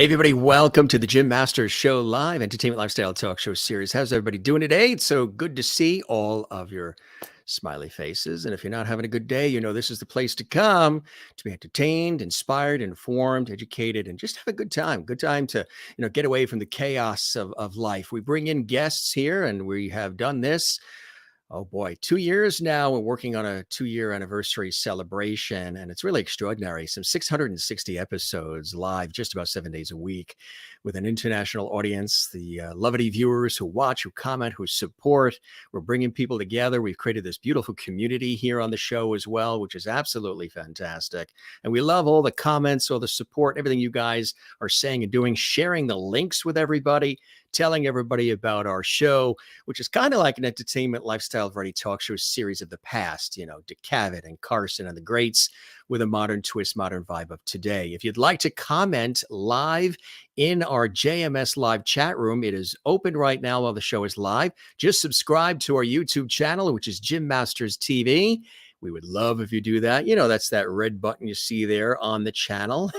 Hey, everybody, welcome to the Jim Masters Show Live Entertainment Lifestyle Talk Show Series. How's everybody doing today? It's so good to see all of your smiley faces. And if you're not having a good day, you know this is the place to come to be entertained, inspired, informed, educated, and just have a good time. Good time to, get away from the chaos of life. We bring in guests here, and we have done this. Oh boy, 2 years now. We're working on a 2-year anniversary celebration, and it's really extraordinary. Some 660 episodes live just about 7 days a week with an international audience, the lovely viewers who watch, who comment, who support. We're bringing people together. We've created this beautiful community here on the show as well, which is absolutely fantastic. And we love all the comments, all the support, everything you guys are saying and doing, sharing the links with everybody, telling everybody about our show, which is kind of like an entertainment lifestyle variety talk show series of the past, DeCavett and Carson and the greats, with a modern twist, modern vibe of today. If you'd like to comment live in our JMS live chat room, it is open right now while the show is live. Just subscribe to our YouTube channel, which is Jim Masters TV. We would love if you do that. That's that red button you see there on the channel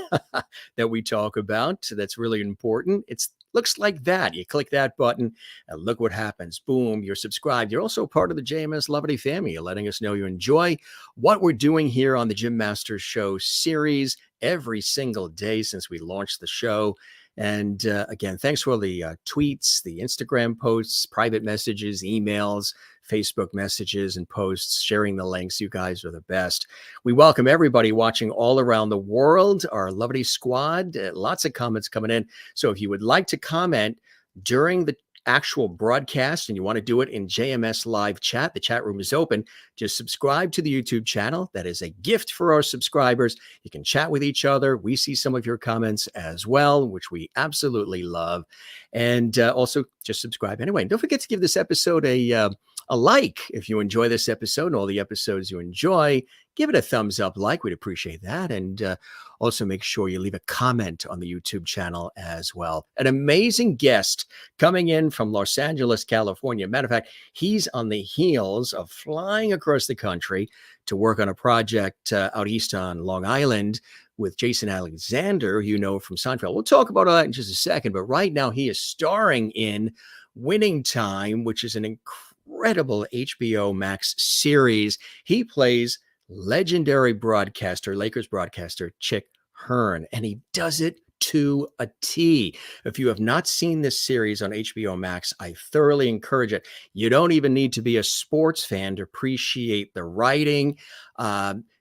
that we talk about. That's really important. Looks like that. You click that button and look what happens. Boom, you're subscribed. You're also part of the JMS Lovely family. You're letting us know you enjoy what we're doing here on the Jim Masters Show series every single day since we launched the show. And again, thanks for all the tweets, the Instagram posts, private messages, emails, Facebook messages and posts, sharing the links. You guys are the best. We welcome everybody watching all around the world, our lovely squad. Lots of comments coming in. So if you would like to comment during the actual broadcast and you want to do it in JMS live chat, the chat room is open. Just subscribe to the YouTube channel. That is a gift for our subscribers. You can chat with each other. We see some of your comments as well, which we absolutely love. And also just subscribe anyway. And don't forget to give this episode a like. If you enjoy this episode and all the episodes you enjoy, give it a thumbs up like. We'd appreciate that. And also make sure you leave a comment on the YouTube channel as well. An amazing guest coming in from Los Angeles, California. Matter of fact, he's on the heels of flying across the country to work on a project out east on Long Island with Jason Alexander, from Seinfeld. We'll talk about that in just a second. But right now he is starring in Winning Time, which is an incredible HBO Max series. He plays legendary broadcaster, Lakers broadcaster, Chick Hearn, and he does it to a T. If you have not seen this series on HBO Max, I thoroughly encourage it. You don't even need to be a sports fan to appreciate the writing,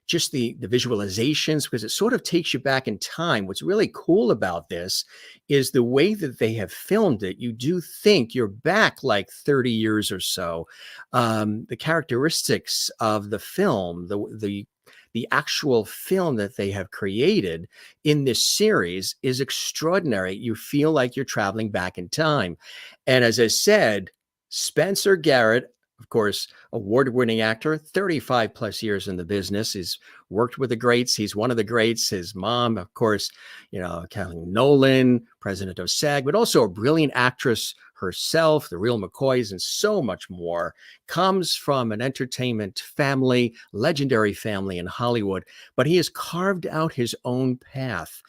just the visualizations, because it sort of takes you back in time. What's really cool about this is the way that they have filmed it. You do think you're back like 30 years or so. The characteristics of the film, the actual film that they have created in this series is extraordinary. You feel like you're traveling back in time. And as I said, Spencer Garrett, of course, award-winning actor, 35 plus years in the business. He's worked with the greats. He's one of the greats. His mom, of course, Kathleen, Nolan, president of S.A.G, but also a brilliant actress herself, the real McCoys, and so much more. Comes from an entertainment family, legendary family in Hollywood, but he has carved out his own path.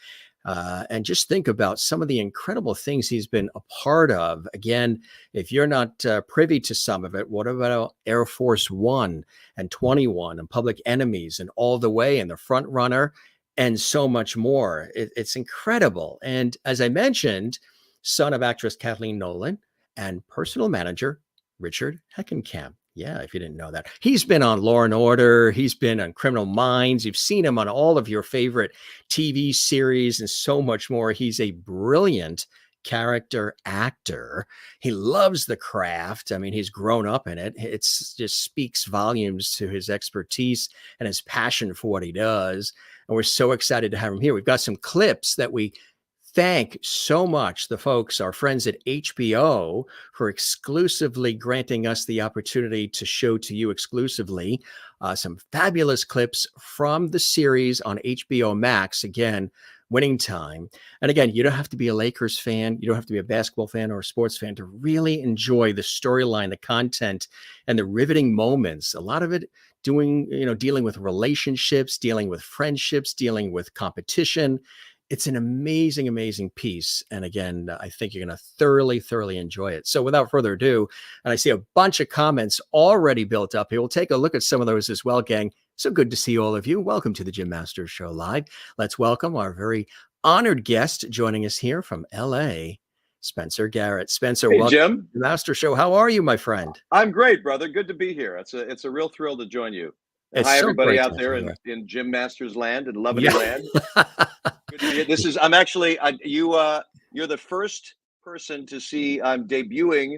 And just think about some of the incredible things he's been a part of. Again, if you're not privy to some of it, what about Air Force One and 21 and Public Enemies and All the Way and the Frontrunner and so much more? It's incredible. And as I mentioned, son of actress Kathleen Nolan and personal manager Richard Heckenkamp. Yeah, if you didn't know that. He's been on Law and Order. He's been on Criminal Minds. You've seen him on all of your favorite TV series and so much more. He's a brilliant character actor. He loves the craft. I mean, he's grown up in it. It just speaks volumes to his expertise and his passion for what he does. And we're so excited to have him here. We've got some clips that we thank so much the folks, our friends at HBO, for exclusively granting us the opportunity to show to you exclusively some fabulous clips from the series on HBO Max. Again, Winning Time. And again, you don't have to be a Lakers fan. You don't have to be a basketball fan or a sports fan to really enjoy the storyline, the content, and the riveting moments. A lot of it dealing with relationships, dealing with friendships, dealing with competition. It's an amazing, amazing piece. And again, I think you're going to thoroughly, thoroughly enjoy it. So without further ado, and I see a bunch of comments already built up here. We'll take a look at some of those as well, gang. So good to see all of you. Welcome to the Jim Masters Show Live. Let's welcome our very honored guest joining us here from LA, Spencer Garrett. Spencer, hey, welcome Jim. to the Master Show. How are you, my friend? I'm great, brother. Good to be here. It's a real thrill to join you. It's Hi, so everybody great to out have there you in Jim Masters land and Lovity here. land. Good to be here. This is I'm actually you're the first person to see I'm debuting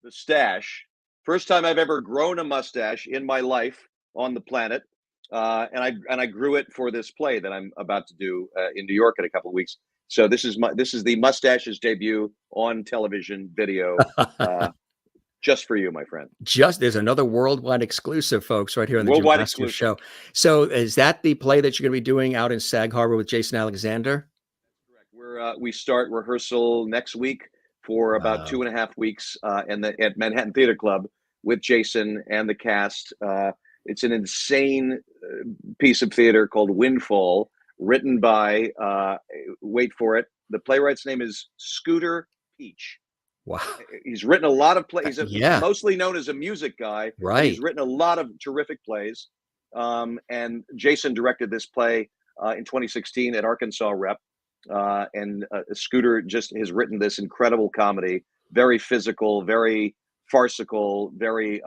the stash. First time I've ever grown a mustache in my life on the planet, and I grew it for this play that I'm about to do in New York in a couple of weeks. So this is the mustache's debut on television video. Just for you, my friend. There's another worldwide exclusive, folks, right here on the Jim Worldwide Masters exclusive. Show. So is that the play that you're going to be doing out in Sag Harbor with Jason Alexander? That's correct. We start rehearsal next week for about 2.5 weeks at Manhattan Theater Club with Jason and the cast. It's an insane piece of theater called Windfall, written by, wait for it, the playwright's name is Scooter Peach. Wow. He's written a lot of plays. He's Yeah. mostly known as a music guy. Right. He's written a lot of terrific plays. And Jason directed this play in 2016 at Arkansas Rep. And Scooter just has written this incredible comedy, very physical, very farcical, very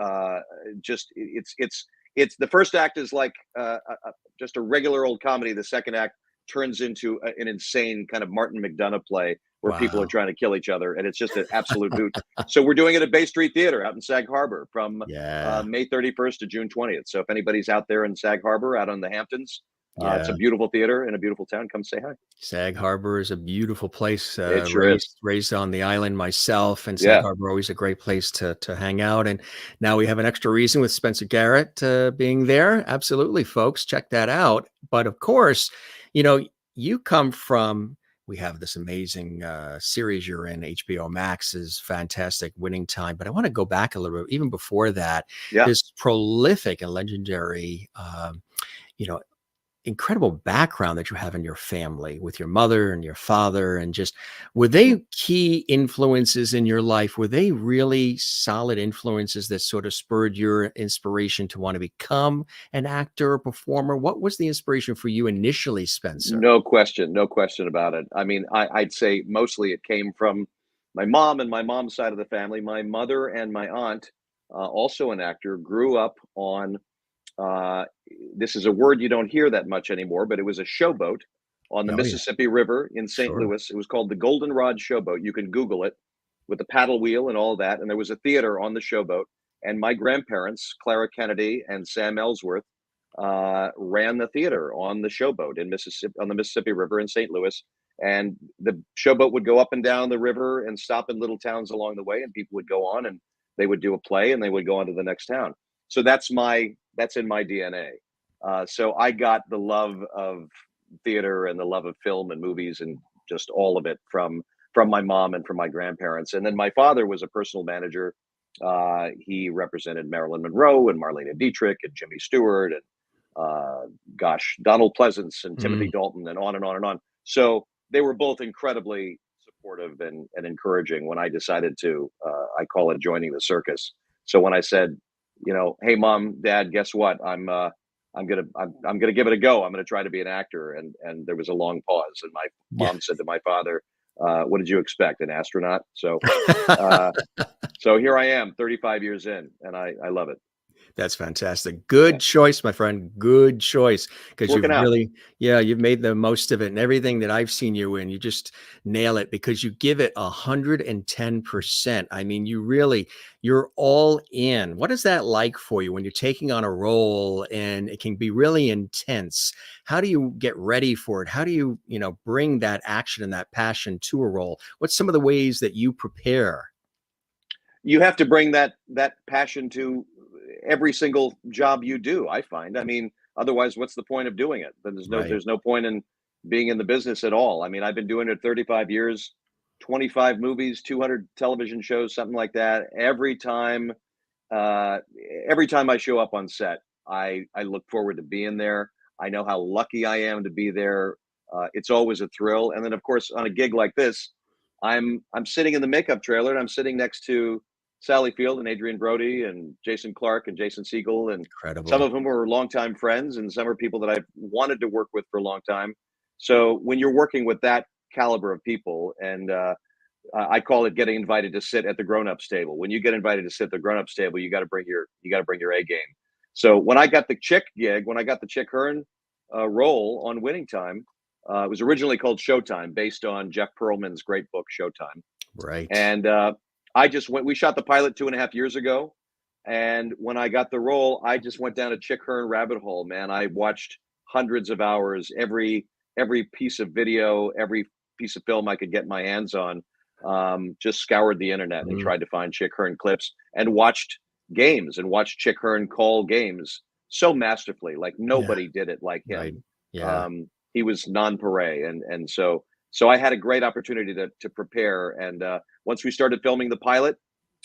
it's the first act is like just a regular old comedy. The second act turns into an insane kind of Martin McDonough play where people are trying to kill each other, and it's just an absolute hoot. So we're doing it at Bay Street Theater out in Sag Harbor from May 31st to June 20th. So if anybody's out there in Sag Harbor, out on the Hamptons, it's a beautiful theater in a beautiful town. Come say hi. Sag Harbor is a beautiful place. It sure is. Raised on the island myself, and Sag Harbor always a great place to hang out. And now we have an extra reason with Spencer Garrett being there. Absolutely, folks, check that out. But of course, you come from. We have this amazing series you're in. HBO Max is fantastic, Winning Time. But I want to go back a little bit, even before that. This prolific and legendary, incredible background that you have in your family with your mother and your father, and just were they key influences in your life? Were they really solid influences that sort of spurred your inspiration to want to become an actor or performer? What was the inspiration for you initially, Spencer? No question about it. I mean, I'd say mostly it came from my mom and my mom's side of the family. My mother and my aunt, also an actor, grew up on this is a word you don't hear that much anymore, but it was a showboat on the Mississippi River in St. Louis. It was called the Goldenrod Showboat. You can Google it, with the paddle wheel and all that. And there was a theater on the showboat. And my grandparents, Clara Kennedy and Sam Ellsworth, ran the theater on the showboat in Mississippi, on the Mississippi River in St. Louis. And the showboat would go up and down the river and stop in little towns along the way, and people would go on and they would do a play and they would go on to the next town. So that's in my DNA. So I got the love of theater and the love of film and movies and just all of it from my mom and from my grandparents. And then my father was a personal manager. He represented Marilyn Monroe and Marlene Dietrich and Jimmy Stewart and Donald Pleasance and Timothy Dalton and on and on and on. So they were both incredibly supportive and encouraging when I decided to, I call it joining the circus. So when I said, hey, Mom, Dad, guess what? I'm gonna give it a go. I'm gonna try to be an actor. And there was a long pause. And my mom said to my father, what did you expect? An astronaut? So, so here I am 35 years in, and I love it. That's fantastic. Good choice, my friend. Good choice. Because you've made the most of it, and everything that I've seen you in, you just nail it because you give it 110%. I mean, you're all in. What is that like for you when you're taking on a role and it can be really intense? How do you get ready for it? How do you, bring that action and that passion to a role? What's some of the ways that you prepare? You have to bring that passion to every single job you do, I find. I mean, otherwise, what's the point of doing it? Then there's no point in being in the business at all. I mean, I've been doing it 35 years, 25 movies, 200 television shows, something like that. Every time I show up on set, I look forward to being there. I know how lucky I am to be there. It's always a thrill. And then, of course, on a gig like this, I'm sitting in the makeup trailer and I'm sitting next to Sally Field and Adrien Brody and Jason Clarke and Jason Segel, and some Incredible. of whom are longtime friends, and some are people that I've wanted to work with for a long time. So when you're working with that caliber of people, and I call it getting invited to sit at the grown-ups table. When you get invited to sit at the grown-ups table, you got to bring your A game. So when I got the Chick gig, when I got the Chick Hearn role on Winning Time, it was originally called Showtime, based on Jeff Pearlman's great book Showtime. Right. And I just went. We shot the pilot 2.5 years ago, and when I got the role, I just went down a Chick Hearn rabbit hole. Man, I watched hundreds of hours, every piece of video, every piece of film I could get my hands on. Just scoured the internet and Mm, tried to find Chick Hearn clips, and watched games, and watched Chick Hearn call games so masterfully. Like yeah. nobody did it like Right. him. Yeah. He was nonpareil, and so I had a great opportunity to prepare. And once we started filming the pilot,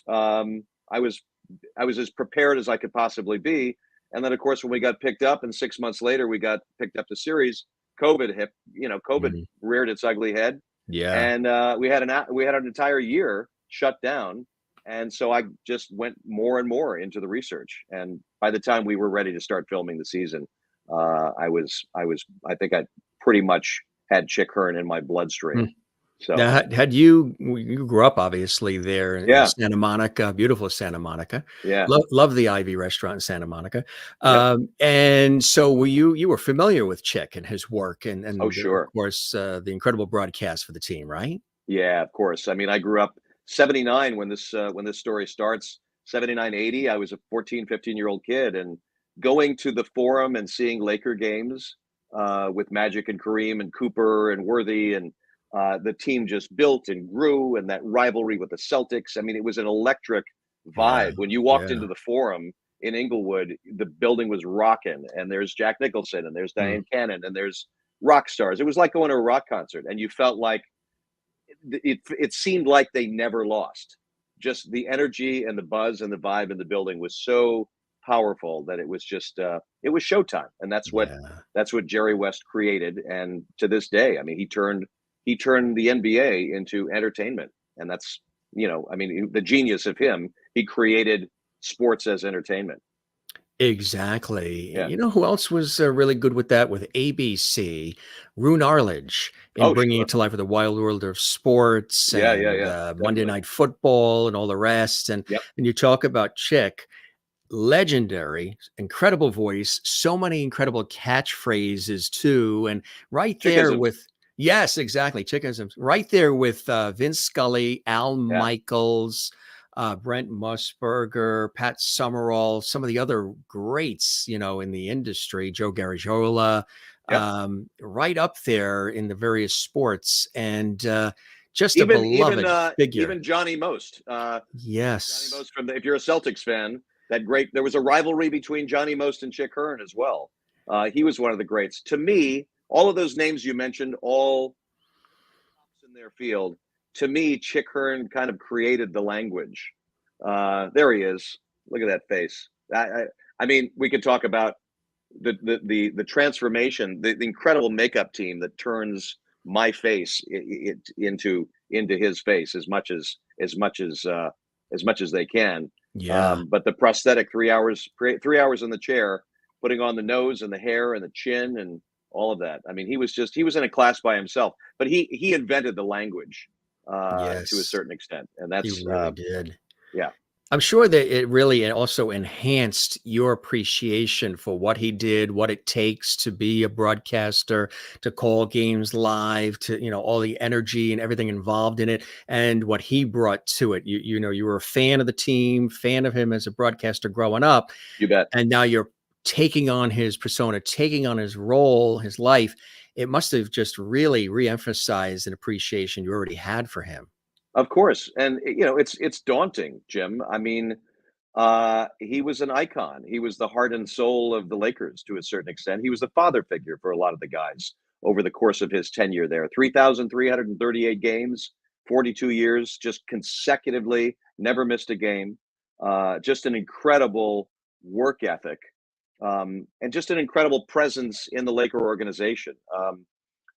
I was as prepared as I could possibly be. And then, of course, when we got picked up, and 6 months later we got picked up to series, COVID hit. COVID Mhm. reared its ugly head, Yeah. and we had an entire year shut down. And so I just went more and more into the research. And by the time we were ready to start filming the season, I think I pretty much had Chick Hearn in my bloodstream. Mm. So Now, had you grew up obviously there in yeah, Santa Monica, beautiful Santa Monica. yeah, Love the Ivy restaurant in Santa Monica. yep. And so you were familiar with Chick and his work, Oh, and of sure. course the incredible broadcast for the team, right? Yeah, of course. I mean, I grew up 79 when this story starts. 79, 80. I was a 14, 15-year-old kid, and going to the Forum and seeing Laker games with Magic and Kareem and Cooper and Worthy, and the team just built and grew, and that rivalry with the Celtics. I mean, it was an electric Yeah. vibe. When you walked Yeah. into the Forum in Inglewood, the building was rocking, and there's Jack Nicholson, and there's Mm. Diane Cannon, and there's rock stars. It was like going to a rock concert, and you felt like it seemed like they never lost. Just the energy and the buzz and the vibe in the building was so powerful that it was showtime, and Yeah. that's what Jerry West created. And to this day, I mean, he turned the NBA into entertainment, and that's I mean, the genius of him. He created sports as entertainment. Exactly. Yeah. You know who else was really good with that with ABC? Rune Arledge in Oh, bringing it sure. to life with the wild world of sports Yeah, yeah, and yeah. Monday Definitely. Night Football and all the rest. Yep. And you talk about Chick, legendary, incredible voice, so many incredible catchphrases too, and right there Chickisms. with yes, exactly, Chickisms, right there with Vince Scully, Al Yeah. Michaels, Brent Musburger, Pat Summerall, some of the other greats, in the industry, Joe Garagiola, Yep. right up there in the various sports, and just a Even even beloved uh figure. even Johnny Most. Johnny Yes. Most if you're a Celtics fan, there was a rivalry between Johnny Most and Chick Hearn as well. He was one of the greats. To me, all of those names you mentioned, all tops in their field. To me, Chick Hearn kind of created the language. There he is. Look at that face. I mean, we could talk about the transformation, the incredible makeup team that turns my face into his face as much as they can. Yeah. But the prosthetic 3 hours in the chair, putting on the nose and the hair and the chin and all of that. I mean, he was in a class by himself. But he invented the language to a Yes. certain extent, and He that's really did. yeah. I'm sure that it really also enhanced your appreciation for what he did, what it takes to be a broadcaster, to call games live, to, all the energy and everything involved in it, and what he brought to it. You were a fan of the team, fan of him as a broadcaster growing up, You bet. and now you're taking on his persona, taking on his role, his life. It must have just really reemphasized an appreciation you already had for him. Of course, and it's daunting, Jim. I mean, he was an icon. He was the heart and soul of the Lakers to a certain extent. He was the father figure for a lot of the guys over the course of his tenure there. 3,338 games, 42 years, just consecutively, never missed a game. Just an incredible work ethic, and just an incredible presence in the Laker organization.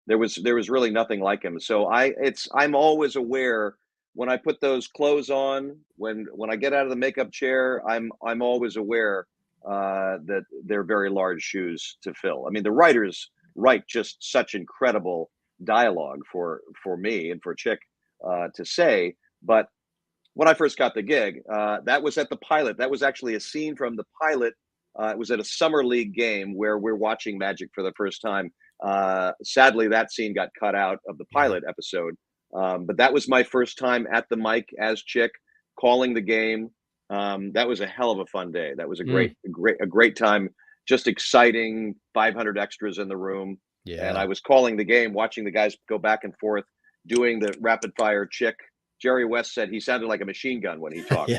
there was really nothing like him. So I'm always aware when I put those clothes on, when I get out of the makeup chair, I'm always aware that they're very large shoes to fill. I mean, the writers write just such incredible dialogue for me and for Chick to say. But when I first got the gig, that was at the pilot. That was actually a scene from the pilot. It was at a summer league game where we're watching Magic for the first time. Sadly, that scene got cut out of the pilot episode. But that was my first time at the mic as Chick, calling the game. That was a hell of a fun day. That was a great time. Just exciting. 500 extras in the room, and I was calling the game, watching the guys go back and forth, doing the rapid fire Chick. Jerry West said he sounded like a machine gun when he talked.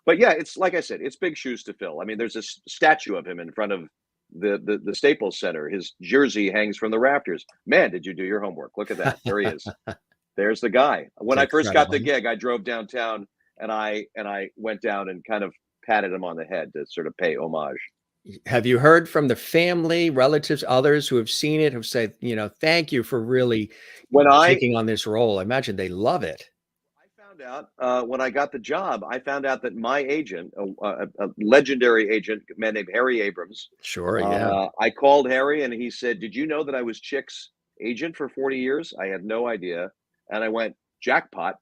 But yeah, it's like I said, it's big shoes to fill. I mean, there's a statue of him in front of the Staples Center. His jersey hangs from the rafters. Man, did you do your homework? Look at that. There he is. There's the guy. When I first got the gig, I drove downtown and I went down and kind of patted him on the head to sort of pay homage. Have you heard from the family, relatives, others who have seen it, who've said, thank you for really taking on this role? I imagine they love it. I found out when I got the job, I found out that my agent, a legendary agent, a man named Harry Abrams. Sure, yeah. I called Harry and he said, "Did you know that I was Chick's agent for 40 years?" I had no idea. And I went, jackpot.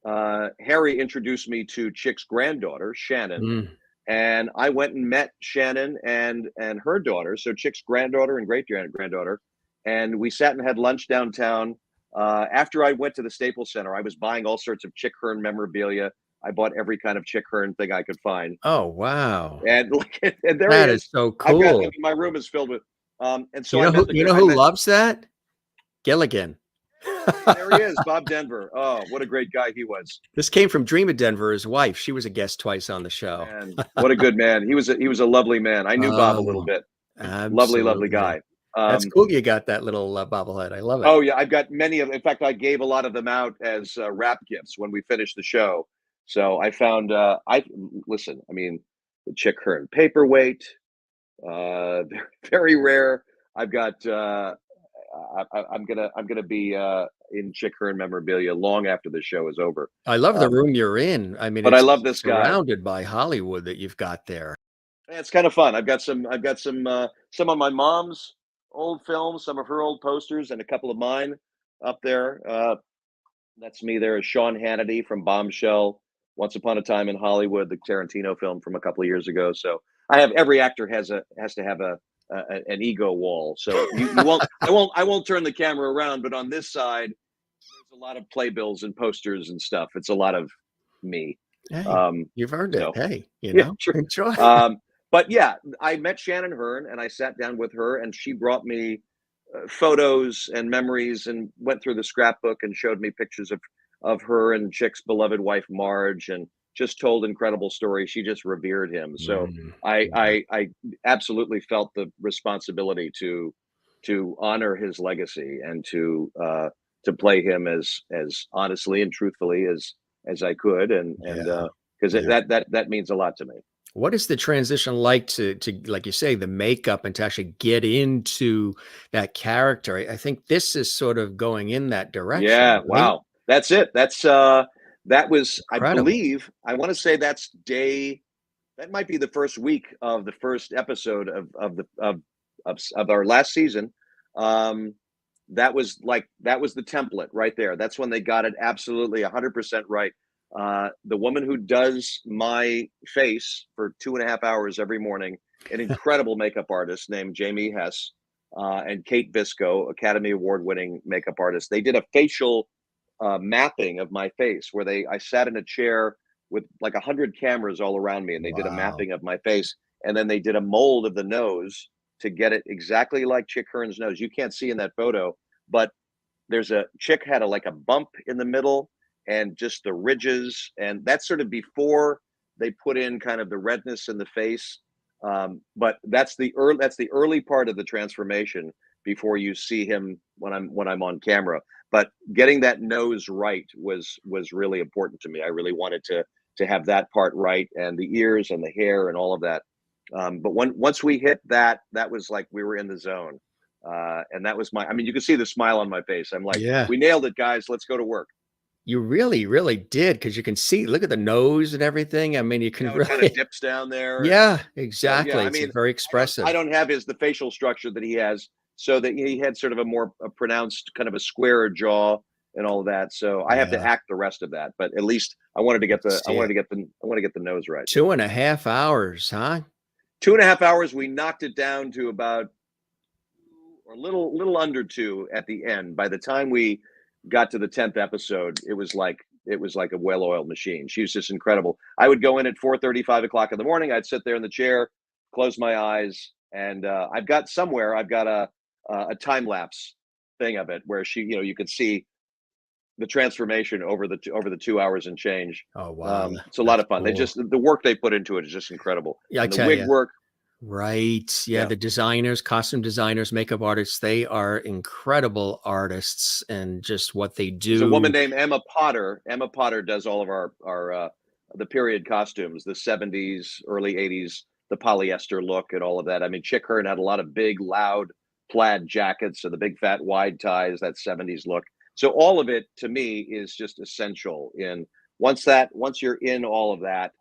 Harry introduced me to Chick's granddaughter, Shannon. And I went and met Shannon and her daughter, so Chick's granddaughter and great-granddaughter, and we sat and had lunch downtown. After I went to the Staples Center, I was buying all sorts of Chick Hearn memorabilia. I bought every kind of Chick Hearn thing I could find. Oh, wow. And there that he is. So cool. My room is filled with and so you know who loves that? Gilligan. There he is, Bob Denver. Oh, what a great guy he was. This came from Dream of Denver, his wife. She was a guest twice on the show. Man, what a good man. He was a lovely man. I knew Bob a little bit. Lovely guy. That's cool. You got that little bobblehead. I love it. Oh yeah, I've got many of. In fact, I gave a lot of them out as wrap gifts when we finished the show. So I found. Listen. I mean, the Chick Hearn paperweight. Very rare. I've got. I'm gonna be in Chick Hearn memorabilia long after the show is over. I love the room you're in. I mean, but I love this guy. Surrounded by Hollywood that you've got there. Yeah, it's kind of fun. I've got some of my mom's old films, some of her old posters, and a couple of mine up there. That's me there as Sean Hannity from Bombshell, Once Upon a Time in Hollywood, the Tarantino film from a couple of years ago. So I have every actor has to have an ego wall. So you won't. I won't turn the camera around, but on this side, there's a lot of playbills and posters and stuff. It's a lot of me. Hey, you've earned it. Hey, enjoy. But yeah, I met Shannon Hearn and I sat down with her and she brought me photos and memories and went through the scrapbook and showed me pictures of her and Chick's beloved wife, Marge, and just told incredible stories. She just revered him. So I absolutely felt the responsibility to honor his legacy and to play him as honestly and truthfully as I could. And because that means a lot to me. What is the transition like to like you say, the makeup and to actually get into that character? I think this is sort of going in that direction. Yeah. Right? Wow. That's it. That was, incredible. I believe, I want to say that might be the first week of the first episode of our last season. That was the template right there. That's when they got it absolutely 100% right. The woman who does my face for 2.5 hours every morning, an incredible makeup artist named Jamie Hess, and Kate Visco, Academy Award winning makeup artist. They did a facial mapping of my face where I sat in a chair with like 100 cameras all around me and they did a mapping of my face. And then they did a mold of the nose to get it exactly like Chick Hearn's nose. You can't see in that photo, but Chick had like a bump in the middle and just the ridges. And that's sort of before they put in kind of the redness in the face. But that's the early part of the transformation before you see him when I'm on camera. But getting that nose right was really important to me. I really wanted to have that part right, and the ears and the hair and all of that. But once we hit that was like we were in the zone. And that was I mean, you can see the smile on my face. I'm like, Yeah. we nailed it, guys. Let's go to work. You really, really did, because you can see, look at the nose and everything. I mean, you can It kind of really, dips down there. And yeah, so, yeah, exactly. I It's mean, very I expressive. don't have the facial structure that he has, so that he had sort of a pronounced kind of a squarer jaw and all of that. So I have to Yeah, act the rest of that. But at least I wanted to I get can see it. I want to get the nose right. 2.5 hours, huh? 2.5 hours. We knocked it down to about or little under two at the end. By the time we got to the 10th episode, it was like a well-oiled machine. She was just incredible. I would go in at 4:30, 5 o'clock in the morning. I'd sit there in the chair, close my eyes, and I've got a time lapse thing of it where you could see the transformation over the 2 hours and change. Oh, wow. It's a lot That's of fun. cool. The work they put into it is just incredible, Yeah, I and the tell wig you. work. Right. Yeah, Yeah. the designers, costume designers, makeup artists, they are incredible artists, and just what they There's a woman do. named Emma Potter. Emma Potter does all of our the period costumes, the 70s, early 80s, the polyester look and all of that. I mean, Chick Hearn had a lot of big, loud plaid jackets and the big fat wide ties, that 70s look. So all of it to me is just essential in once you're in all of that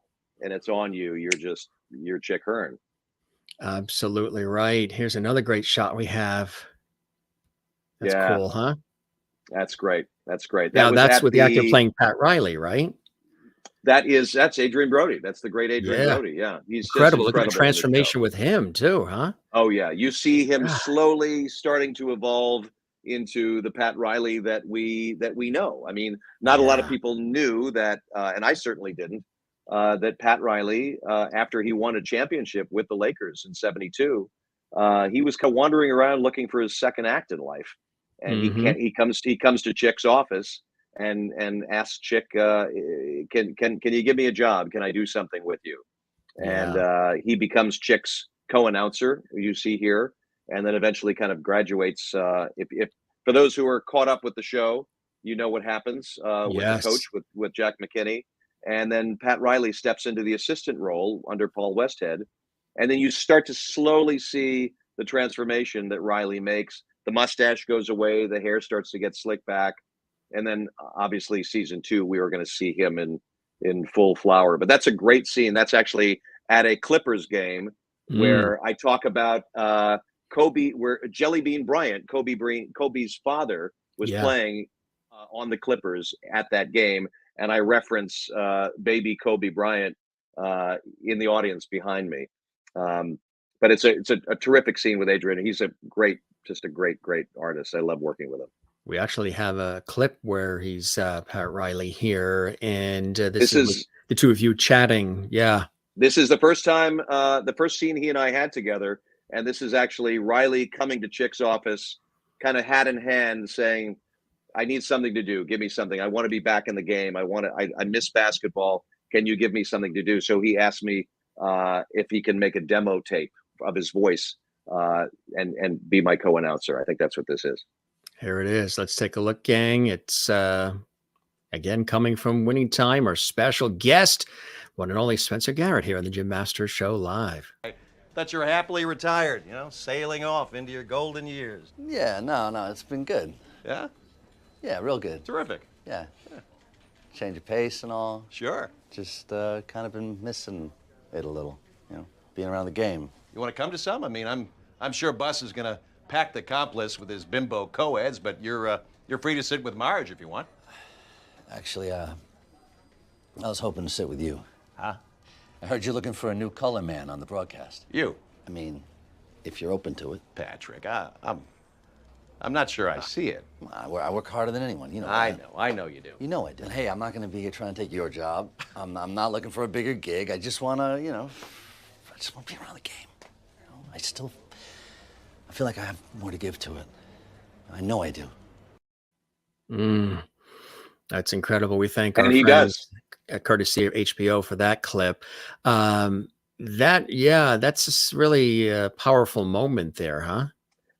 and it's on you, you're Chick Hearn. Absolutely right. Here's another great shot we have. That's Yeah, cool, huh? that's great. That's great. That Now was that's at with the actor the playing Pat Riley, right? that's Adrien Brody. That's the great Adrien Yeah. Brody. Yeah, he's just Incredible. Look at the incredible in the show. transformation with him too, huh? Oh yeah, you see him Ah, slowly starting to evolve into the Pat Riley that we know. I mean, not a lot of yeah. people knew that, and I certainly didn't. That Pat Riley, after he won a championship with the Lakers in '72, he was wandering around looking for his second act in life, and Mhm. he comes to Chick's office and asks Chick, can you give me a job? Can I do something with you? And Yeah. he becomes Chick's co-announcer, who you see here, and then eventually kind of graduates. If for those who are caught up with the show, you know what happens with the coach Yes. with Jack McKinney, and then Pat Riley steps into the assistant role under Paul Westhead, and then you start to slowly see the transformation that Riley makes. The mustache goes away, the hair starts to get slicked back, and then obviously season two, we were going to see him in full flower. But that's a great scene. That's actually at a Clippers game Mm, where I talk about Kobe, where Jelly Bean Bryant, Kobe's father, was yeah. playing on the Clippers at that game, and I reference baby Kobe Bryant in the audience behind me. Um, but it's a terrific scene with Adrian. He's just a great artist. I love working with him. We actually have a clip where he's, Pat Riley here, and, this This is with is the 2 of you chatting. Yeah. This is the first time, the first scene he and I had together, and this is actually Riley coming to Chick's office, kind of hat in hand, saying, "I need something to do. Give me something. I want to be back in the game. I miss basketball. Can you give me something to do?" So he asked me if he can make a demo tape of his voice and be my co-announcer. I think that's what this is. Here it is. Let's take a look, gang. It's, again, coming from Winning Time, our special guest, one and only Spencer Garrett here on the Jim Masters Show live. Thought you were happily retired, sailing off into your golden years. Yeah, no, it's been good. Yeah? Yeah, real good. Terrific. Yeah. Change of pace and all. Sure. Just kind of been missing it a little, being around the game. You want to come to some? I mean, I'm sure Bus is gonna pack the comp list with his bimbo co-eds, but you're free to sit with Marge if you want. Actually, I was hoping to sit with you. Huh? I heard you're looking for a new color man on the broadcast. You, I mean, if you're open to it. Patrick. I'm not sure I see it. I work harder than anyone, you know I that. know. I know you do. You know I do. And hey, I'm not going to be here trying to take your job. I'm not looking for a bigger gig. I just want to, I just want to be around the game. I feel like I have more to give to it. I know I do. Mm, that's incredible. We thank our And he friends, does. courtesy of HBO, for that clip. That's really a powerful moment there, huh?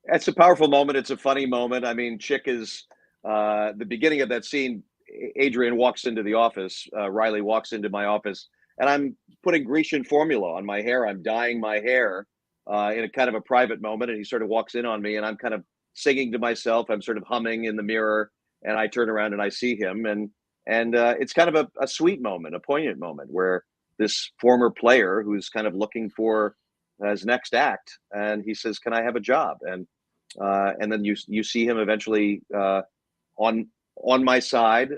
It's a powerful moment. It's a funny moment. I mean, Chick is the beginning of that scene. Adrian walks into the office. Riley walks into my office, and I'm putting Grecian formula on my hair. I'm dyeing my hair in a kind of a private moment, and he sort of walks in on me, and I'm kind of singing to myself. I'm sort of humming in the mirror, and I turn around and I see him, and it's kind of a sweet moment, a poignant moment where this former player who's kind of looking for his next act, and he says, "Can I have a job?" And then you see him eventually on my side,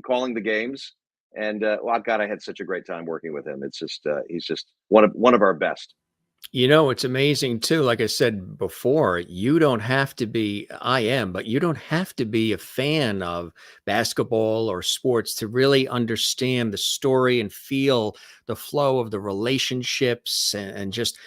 calling the games. And well, God, I had such a great time working with him. It's just he's just one of our best. You know, it's amazing too. Like I said before, you don't have to be, I am, but you don't have to be a fan of basketball or sports to really understand the story and feel the flow of the relationships and just,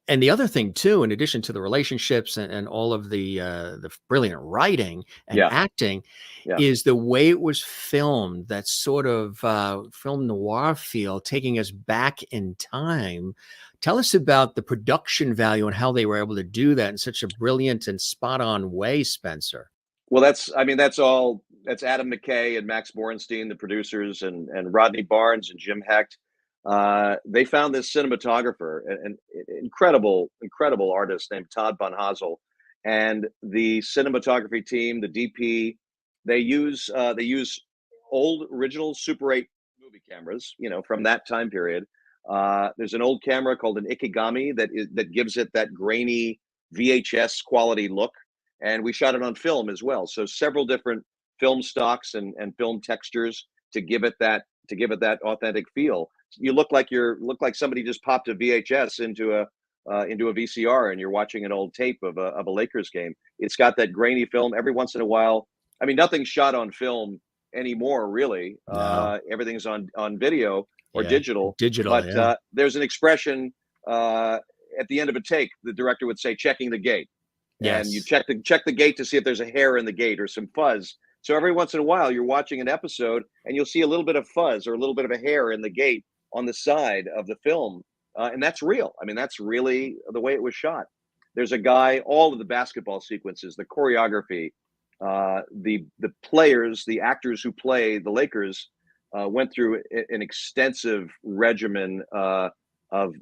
and the other thing too, in addition to the relationships and all of the brilliant writing and Yeah, acting, yeah. is the way it was filmed, that sort of film noir feel, taking us back in time. Tell us about the production value and how they were able to do that in such a brilliant and spot on way, Spencer. Well, that's Adam McKay and Max Borenstein, the producers, and Rodney Barnes and Jim Hecht. They found this cinematographer, an incredible artist named Todd Von Hazel, and the cinematography team, the DP. They use old original Super 8 movie cameras, from that time period. There's an old camera called an Ikegami that gives it that grainy VHS quality look, and we shot it on film as well. So several different film stocks and film textures to give it that authentic feel. You look like somebody just popped a VHS into a VCR, and you're watching an old tape of a Lakers game. It's got that grainy film. Every once in a while, I mean, nothing's shot on film anymore, really. No. Everything's on video or Yeah. digital. Digital, But yeah. there's an expression at the end of a take. The director would say, "Checking the gate," and you Yes. check the gate to see if there's a hair in the gate or some fuzz. So every once in a while, you're watching an episode, and you'll see a little bit of fuzz or a little bit of a hair in the gate on the side of the film, and that's real. I mean, that's really the way it was shot. There's a guy. All of the basketball sequences, the choreography, the players, the actors who play the Lakers went through an extensive regimen of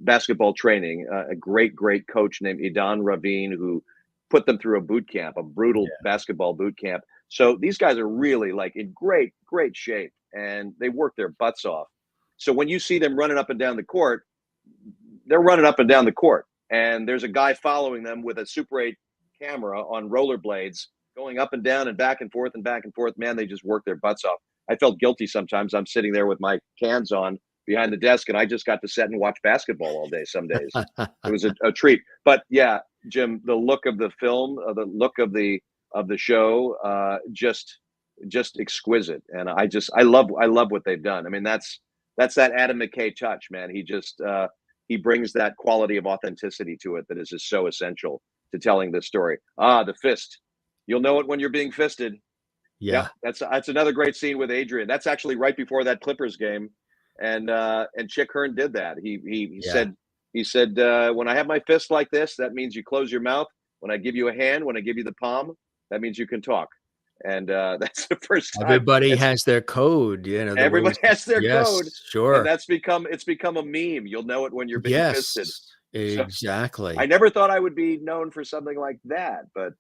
basketball training. A great coach named Idan Ravine who put them through a boot camp, a brutal basketball boot camp. So these guys are really like in great shape, and they work their butts off. So when you see them running up and down the court, they're running up and down the court, and there's a guy following them with a Super 8 camera on rollerblades going up and down and back and forth and back and forth. Man, they just work their butts off. I felt guilty sometimes. I'm sitting there with my cans on behind the desk, and I just got to sit and watch basketball all day some days. It was a treat. But yeah, Jim, the look of the film, the look of the show, just exquisite. And I love what they've done. I mean, that's that Adam McKay touch, man. He brings that quality of authenticity to it that is just so essential to telling this story. The fist. You'll know it when you're being fisted. Yeah. That's another great scene with Adrien. That's actually right before that Clippers game, and Chick Hearn did that. He said when I have my fist like this, that means you close your mouth. When I give you a hand, when I give you the palm, that means you can talk. And that's the first time. Everybody has their code, Everybody has their code. Sure. And it's become a meme. You'll know it when you're being fisted. Exactly. So I never thought I would be known for something like that, but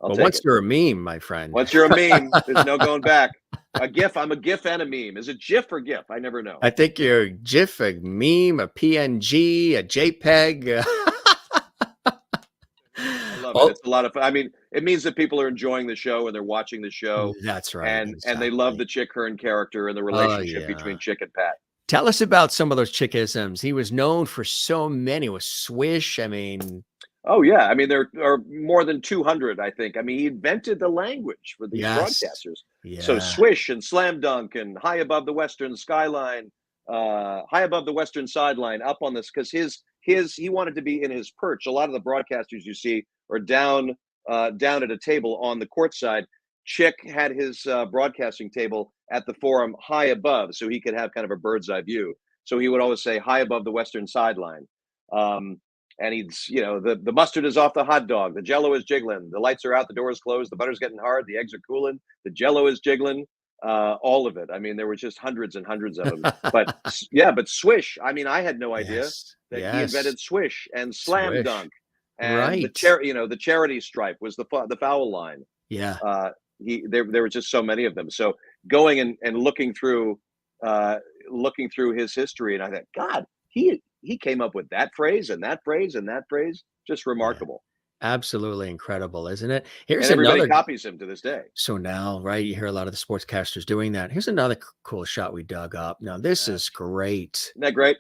I'll take once it. you're a meme, my friend. Once you're a meme, there's no going back. A GIF. I'm a GIF and a meme. Is it GIF or GIF? I never know. I think you're a GIF, a meme, a PNG, a JPEG. I love it. It's a lot of fun. I mean, it means that people are enjoying the show and they're watching the show. That's right. And they love the Chick Hearn character and the relationship between Chick and Pat. Tell us about some of those Chickisms. He was known for so many. With Swish, I mean. Oh, yeah. I mean, there are more than 200, I think. I mean, he invented the language for these broadcasters. Yeah. So Swish and Slam Dunk and High Above the Western Skyline, High Above the Western Sideline, up on this, because he wanted to be in his perch. A lot of the broadcasters you see are down at a table on the court side. Chick had his broadcasting table at the Forum high above, so he could have kind of a bird's eye view. So he would always say, "High above the Western Sideline." And he'd, the mustard is off the hot dog. The Jello is jiggling. The lights are out. The door is closed. The butter's getting hard. The eggs are cooling. The Jello is jiggling. all of it. I mean, there were just hundreds and hundreds of them. But yeah, but Swish. I mean, I had no idea Yes. that he Yes. invented Swish and Slam Swish. Dunk, and Right. the charity stripe was the foul line. Yeah. There were just so many of them. So going and looking through his history, and I thought, God, he came up with that phrase and that phrase and that phrase. Just remarkable. Absolutely incredible, isn't it? Here's And everybody another. copies him to this day. So now, right, you hear a lot of the sportscasters doing that. Here's another cool shot we dug up. Now, this is great. Isn't that great?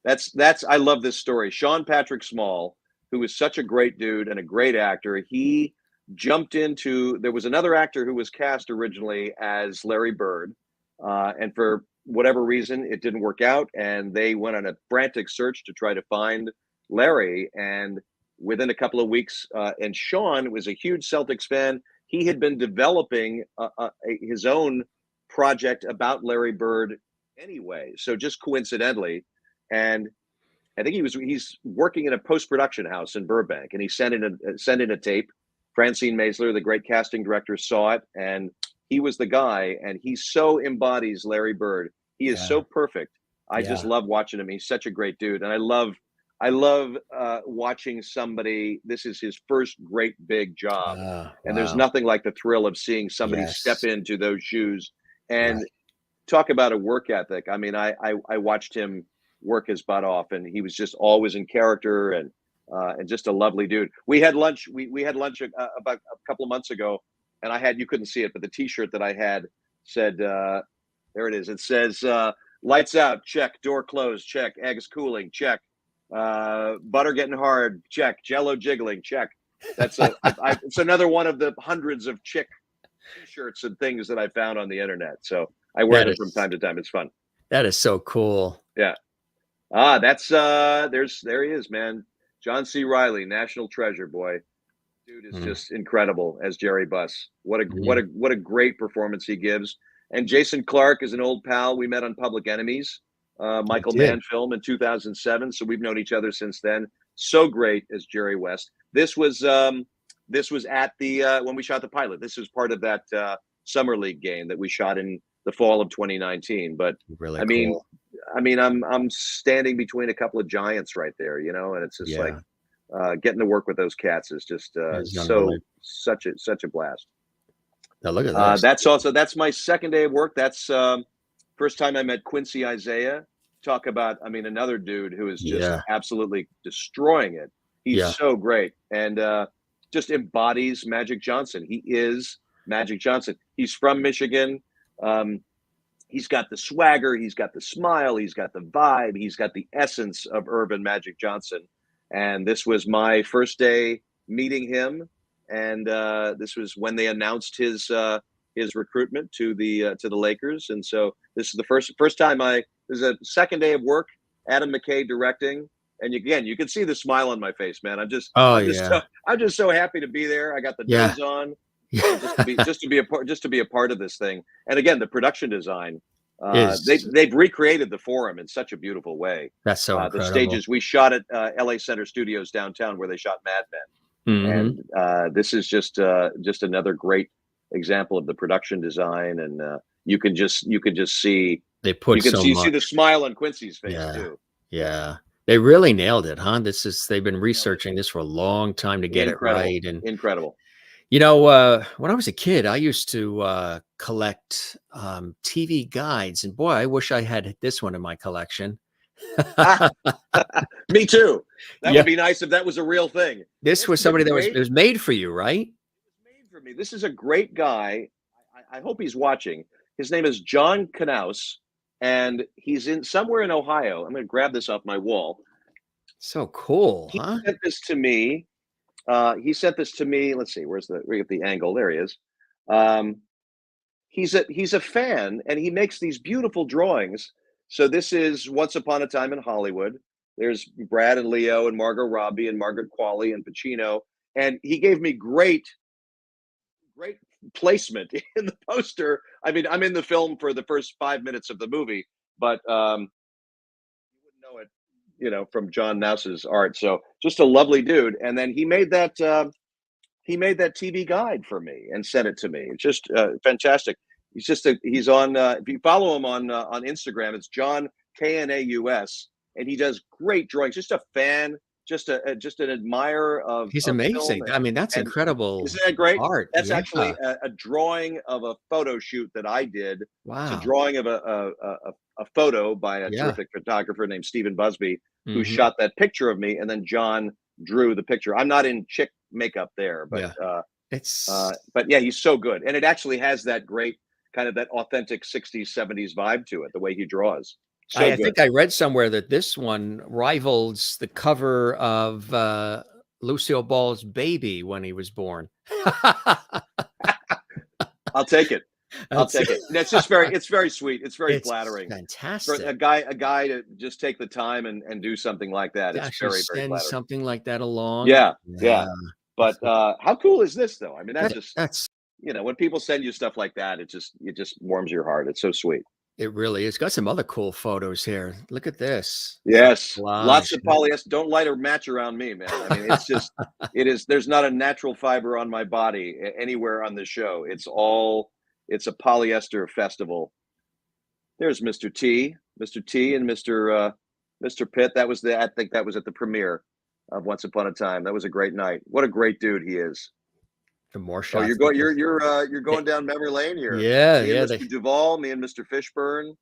That's I love this story. Sean Patrick Small, who was such a great dude and a great actor, he jumped into. There was another actor who was cast originally as Larry Bird, and for whatever reason, it didn't work out, and they went on a frantic search to try to find Larry. And within a couple of weeks, and Sean was a huge Celtics fan. He had been developing his own project about Larry Bird anyway. So just coincidentally, and I think he's working in a post-production house in Burbank, and he sent in a tape. Francine Maisler, the great casting director, saw it, and he was the guy, and he so embodies Larry Bird. He is so perfect. I just love watching him. He's such a great dude, and I love watching somebody. This is his first great big job, and there's nothing like the thrill of seeing somebody step into those shoes and talk about a work ethic. I mean, I watched him work his butt off, and he was just always in character, and just a lovely dude. We had lunch. We had lunch about a couple of months ago, and you couldn't see it, but the T-shirt that I had said, there it is. It says, "Lights out, check. Door closed, check. Eggs cooling, check. Butter getting hard, check. Jello jiggling, check." That's it's another one of the hundreds of Chick T-shirts and things that I found on the internet. So I wear them from time to time. It's fun. That is so cool. Yeah. That's there he is, man. John C.Reilly, national treasure, boy. Dude is just incredible as Jerry Buss. What a great performance he gives. And Jason Clarke is an old pal we met on Public Enemies, Michael Mann film in 2007. So we've known each other since then. So great as Jerry West. This was at the when we shot the pilot. This was part of that summer league game that we shot in the fall of 2019. But really, I mean, I'm standing between a couple of giants right there, and it's just like getting to work with those cats is just such a blast. Now look at this. That's my second day of work. That's first time I met Quincy Isaiah. Talk about, I mean, another dude who is just absolutely destroying it. He's so great, and just embodies Magic Johnson. He is Magic Johnson. He's from Michigan. He's got the swagger, he's got the smile, he's got the vibe, he's got the essence of urban Magic Johnson. And this was my first day meeting him, and this was when they announced his recruitment to the Lakers. And so this is the first time this is a second day of work. Adam McKay directing, and again, you can see the smile on my face, man. I'm just so happy to be there. I got the nose on. Just to be a part of this thing. And again, the production design, they've recreated the Forum in such a beautiful way. That's so incredible. The stages we shot at LA Center Studios downtown, where they shot Mad Men, and this is just another great example of the production design. And you can just see see the smile on Quincy's face too. Yeah. They really nailed it, huh? They've been researching this for a long time to get it right. And incredible. When I was a kid, I used to collect TV guides, and boy, I wish I had this one in my collection. Me too. That would be nice if that was a real thing. This was somebody it was made for you, right? It was made for me. This is a great guy. I hope he's watching. His name is John Knaus, and he's somewhere in Ohio. I'm going to grab this off my wall. So cool, He sent this to me. Let's see, we get the angle. There he is. He's a fan, and he makes these beautiful drawings. So this is Once Upon a Time in Hollywood. There's Brad and Leo and Margot Robbie and Margaret Qualley and Pacino. And he gave me great placement in the poster. I mean, I'm in the film for the first 5 minutes of the movie, but you wouldn't know it, from John Knaus's art. So just a lovely dude. And then he made that TV guide for me and sent it to me. It's just fantastic. he's on. If you follow him on Instagram, it's John Knaus, and he does great drawings. Just a fan, just an admirer He's of film, amazing. I mean, that's and incredible isn't that great? art. That's Yeah. actually a drawing of a photo shoot that I did. It's a Wow. drawing of a photo by a Yeah. terrific photographer named Stephen Busby, who Mhm. shot that picture of me, and then John drew the picture. I'm not in chick makeup there, but Yeah. It's but yeah, he's so good, and it actually has that great kind of that authentic 60s 70s vibe to it, the way he draws. So I good. think I read somewhere that this one rivals the cover of Lucille Ball's Baby when he was born. I'll take it. I'll That's take it. And it's just it's very sweet. It's very it's flattering for fantastic. a guy to just take the time and do something like that. To It's actually very, very send flattering. something like that along. Yeah, yeah. But It's how cool is this though? I mean, that's that's when people send you stuff like that, it just warms your heart. It's so sweet. it really is. Got some other cool photos here. Look at this. Yes, Collage. lots of polyester. Don't light a match around me, man. I mean, it's just there's not a natural fiber on my body anywhere on the show. It's a polyester festival. There's Mr. T, and Mr. Pitt. I think that was at the premiere of Once Upon a Time. That was a great night. What a great dude he is. The more Oh, shots. you're going down memory lane here. Yeah, Me yeah. and Mr. Duvall, me and Mr. Fishburne.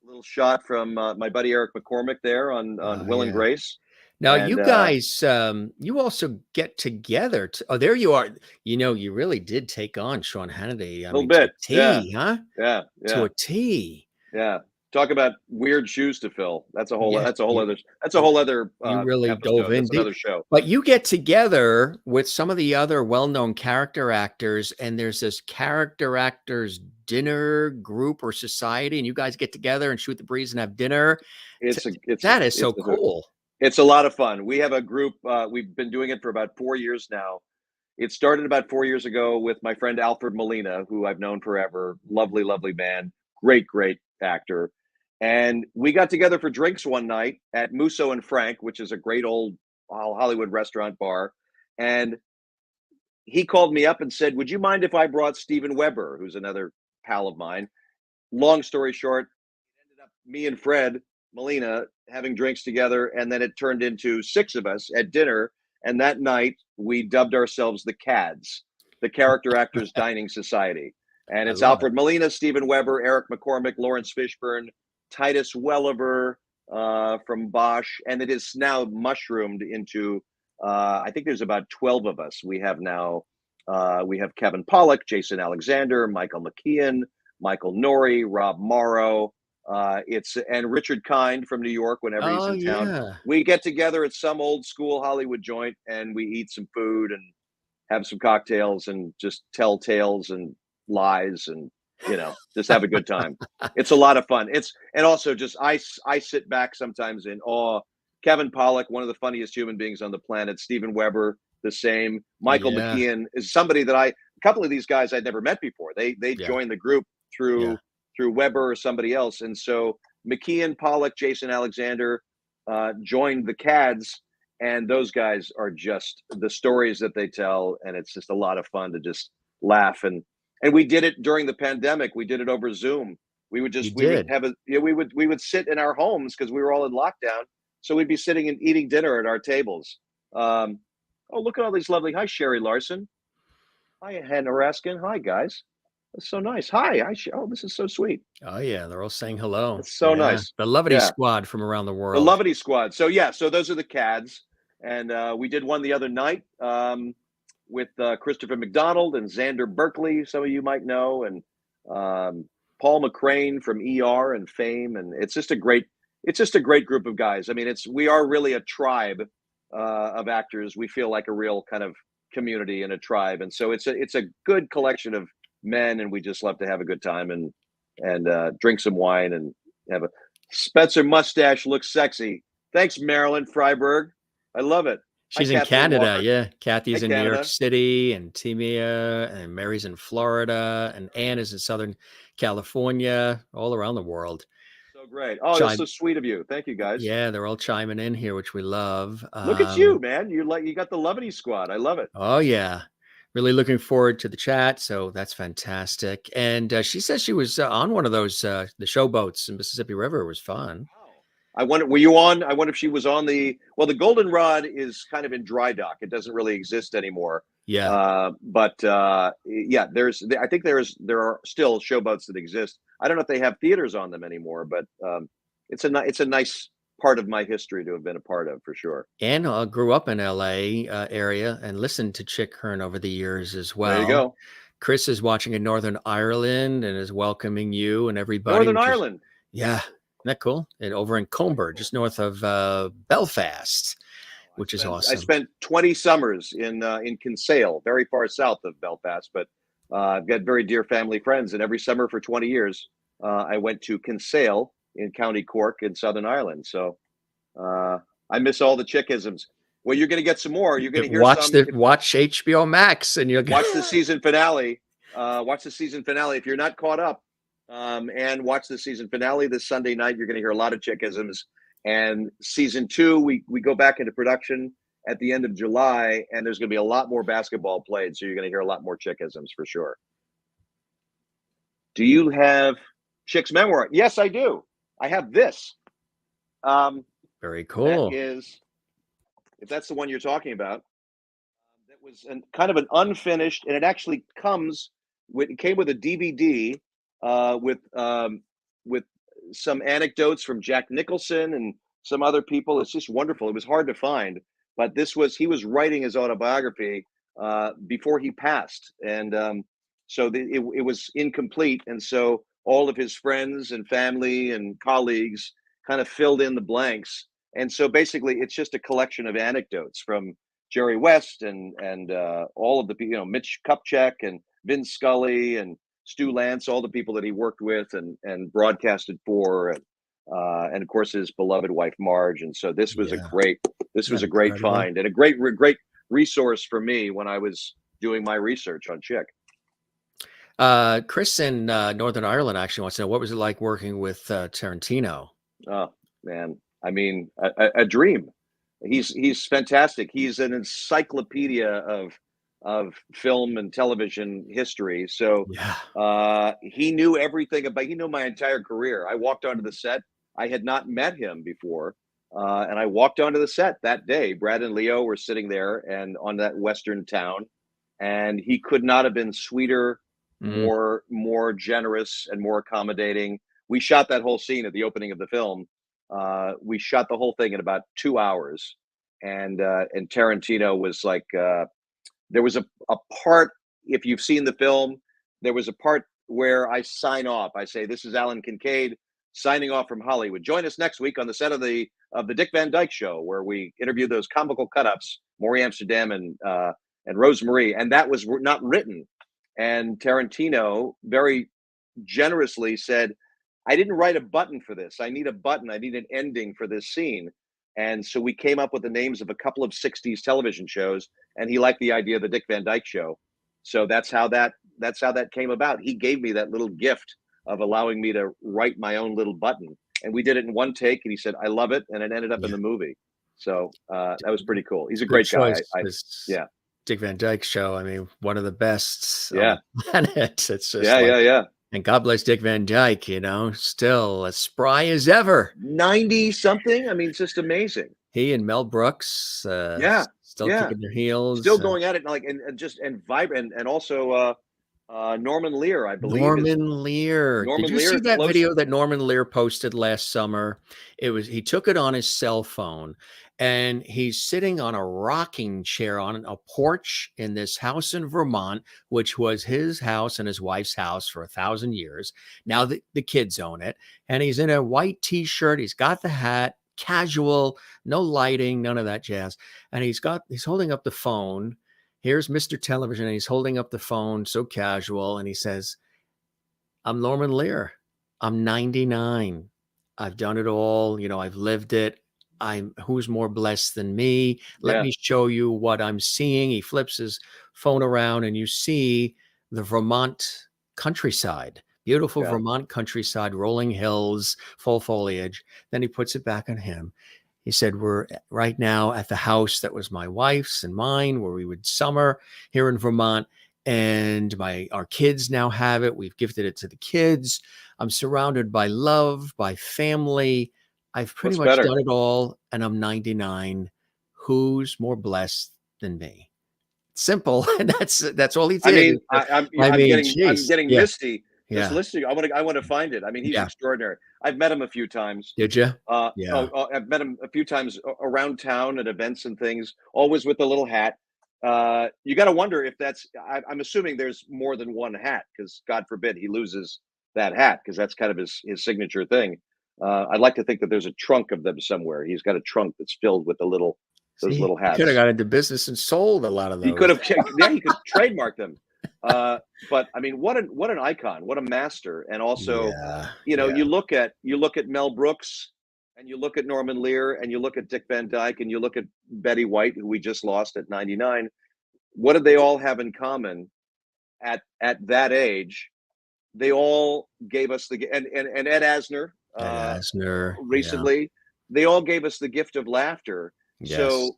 A little shot from my buddy Eric McCormick there on Will and Grace. Now And, you guys, you also get together. There you are. You really did take on Sean Hannity. A little bit, to a T, huh? Yeah, To a T. yeah. Talk about weird shoes to fill. That's a whole. Yeah, That's a whole other. You really episode. dove in That's deep. another show. But you get together with some of the other well-known character actors, and there's this character actors dinner group or society, and you guys get together and shoot the breeze and have dinner. That is so cool. It's a lot of fun. We have a group. We've been doing it for about 4 years now. It started about 4 years ago with my friend Alfred Molina, who I've known forever. Lovely, lovely man. Great actor. And we got together for drinks one night at Musso and Frank, which is a great old Hollywood restaurant bar. And he called me up and said, "Would you mind if I brought Steven Weber, who's another pal of mine?" Long story short, it ended up me and Fred Molina having drinks together, and then it turned into 6 of us at dinner. And that night, we dubbed ourselves the CADS, the Character Actors Dining Society. And it's Alfred Molina, Steven Weber, Eric McCormick, Lawrence Fishburne, Titus Welliver from Bosch, and it is now mushroomed into, I think there's about 12 of us. We have now, we have Kevin Pollak, Jason Alexander, Michael McKean, Michael Norrie, Rob Morrow, and Richard Kind from New York whenever he's in town. Yeah. We get together at some old school Hollywood joint and we eat some food and have some cocktails and just tell tales and lies and just have a good time. It's a lot of fun. And also just I sit back sometimes in awe. Kevin Pollak, one of the funniest human beings on the planet. Steven Weber, the same. Michael McKean is somebody that a couple of these guys I'd never met before. They joined the group through Weber or somebody else. And so McKean, Pollak, Jason Alexander joined the CADS, and those guys are just the stories that they tell, and it's just a lot of fun to just laugh. And we did it during the pandemic. We did it over Zoom. We would sit in our homes because we were all in lockdown. So we'd be sitting and eating dinner at our tables. Oh, look at all these lovely. Hi, Sherry Larson. Hi, Hannah Raskin. Hi, guys. That's so nice. Hi. Oh, this is so sweet. Oh yeah, they're all saying hello. It's so nice. The Levity Squad from around the world. The Levity Squad. So so those are the CADS, and we did one the other night with Christopher McDonald and Xander Berkeley. Some of you might know, and Paul McCrane from ER and Fame, and it's just a great group of guys. I mean, we are really a tribe of actors. We feel like a real kind of community and a tribe, and so it's a good collection of men, and we just love to have a good time and drink some wine and have a Spencer mustache looks sexy. Thanks, Marilyn Freiberg. I love it. She's in Canada. Yeah. Kathy's in New York City, and Timea and Mary's in Florida, and Ann is in Southern California, all around the world. So great. Oh, that's so sweet of you. Thank you, guys. Yeah, they're all chiming in here, which we love. Look at you, man. You got the Levity Squad. I love it. Oh yeah. Really looking forward to the chat. So that's fantastic. And she says she was on one of those, the showboats in Mississippi River. It was fun. I wonder, were you on? I wonder if she was on the. Well, the Goldenrod is kind of in dry dock. It doesn't really exist anymore. Yeah. Yeah, I think there are still showboats that exist. I don't know if they have theaters on them anymore, but it's a nice part of my history to have been a part of, for sure. And grew up in LA area and listened to Chick Hearn over the years as well. There you go. Chris is watching in Northern Ireland and is welcoming you and everybody. Northern Ireland. Yeah. Isn't that cool? And over in Comber, just north of Belfast, which is awesome. I spent 20 summers in Kinsale, very far south of Belfast, but I've got very dear family friends, and every summer for 20 years, I went to Kinsale in County Cork in Southern Ireland. So I miss all the Chickisms. Well, you're going to get some more. You're going to hear watch HBO Max, and you'll watch the season finale. Watch the season finale if you're not caught up, and watch the season finale this Sunday night. You're going to hear a lot of Chickisms. And season 2, we go back into production at the end of July, and there's going to be a lot more basketball played. So you're going to hear a lot more Chickisms for sure. Do you have Chick's memoir? Yes, I do. I have this. Very cool. That is, if that's the one you're talking about, that was kind of an unfinished, and it actually came with a DVD with some anecdotes from Jack Nicholson and some other people. It's just wonderful. It was hard to find, but he was writing his autobiography before he passed, and so it was incomplete, and so all of his friends and family and colleagues kind of filled in the blanks. And so basically it's just a collection of anecdotes from Jerry West and all of the people, Mitch Kupchak and Vin Scully and Stu Lance, all the people that he worked with and broadcasted for, and of course his beloved wife Marge. And so this was a great find and a great resource for me when I was doing my research on Chick. Chris in Northern Ireland actually wants to know, what was it like working with Tarantino? Oh man, I mean, a dream. He's fantastic. He's an encyclopedia of film and television history. So he knew everything he knew my entire career. I walked onto the set. I had not met him before, and I walked onto the set that day. Brad and Leo were sitting there and on that Western town, and he could not have been sweeter, more generous, and more accommodating. We shot that whole scene at the opening of the film. We shot the whole thing in about 2 hours, and Tarantino was like, there was a part, if you've seen the film, there was a part where I sign off. I say, "This is Alan Kincaid signing off from Hollywood. Join us next week on the set of the Dick Van Dyke Show, where we interview those comical cut-ups, Maury Amsterdam and Rosemarie." And that was not written. And Tarantino very generously said, "I didn't write a button for this. I need a button. I need an ending for this scene." And so we came up with the names of a couple of 60s television shows, and he liked the idea of the Dick Van Dyke Show. So that's how that came about. He gave me that little gift of allowing me to write my own little button. And we did it in one take, and he said, "I love it." And it ended up in the movie. So that was pretty cool. He's a great guy. Dick Van Dyke Show. I mean, one of the best on the planet. It's just And God bless Dick Van Dyke, still as spry as ever. 90 something. I mean, it's just amazing. He and Mel Brooks, still kicking their heels, still going at it, and vibrant, and also Norman Lear, I believe. Norman Lear. Did you see that video that Norman Lear posted last summer? He took it on his cell phone, and he's sitting on a rocking chair on a porch in this house in Vermont, which was his house and his wife's house for 1,000 years. Now the kids own it, and he's in a white T-shirt. He's got the hat, casual, no lighting, none of that jazz. And he's holding up the phone. Here's Mr. Television, and he's holding up the phone, so casual, and he says, "I'm Norman Lear. I'm 99. I've done it all. I've lived it. Who's more blessed than me? Let me show you what I'm seeing." He flips his phone around, and you see the Vermont countryside, beautiful Vermont countryside, rolling hills, full foliage. Then he puts it back on him. He said, we're right now at the house that was my wife's and mine, where we would summer here in Vermont. And our kids now have it. We've gifted it to the kids. I'm surrounded by love, by family. I've pretty What's much better? done it all, and I'm 99. Who's more blessed than me? Simple. And that's all he did. I mean, I'm Jeez. getting Yeah. misty just Yeah. listening. I want to find it. I mean, he's Yeah. extraordinary. I've met him a few times. Did you? Yeah. I've met him a few times around town at events and things, always with a little hat. You got to wonder if I'm assuming there's more than one hat, because God forbid he loses that hat, because that's kind of his signature thing. I'd like to think that there's a trunk of them somewhere. He's got a trunk that's filled with those little He hats. could have got into business and sold a lot of those. He could have, yeah, he could trademark them. But I mean, what an icon, what a master. And also, you look at Mel Brooks, and you look at Norman Lear, and you look at Dick Van Dyke, and you look at Betty White, who we just lost at 99. What did they all have in common at that age? They all gave us and Ed Asner, recently, they all gave us the gift of laughter. Yes. So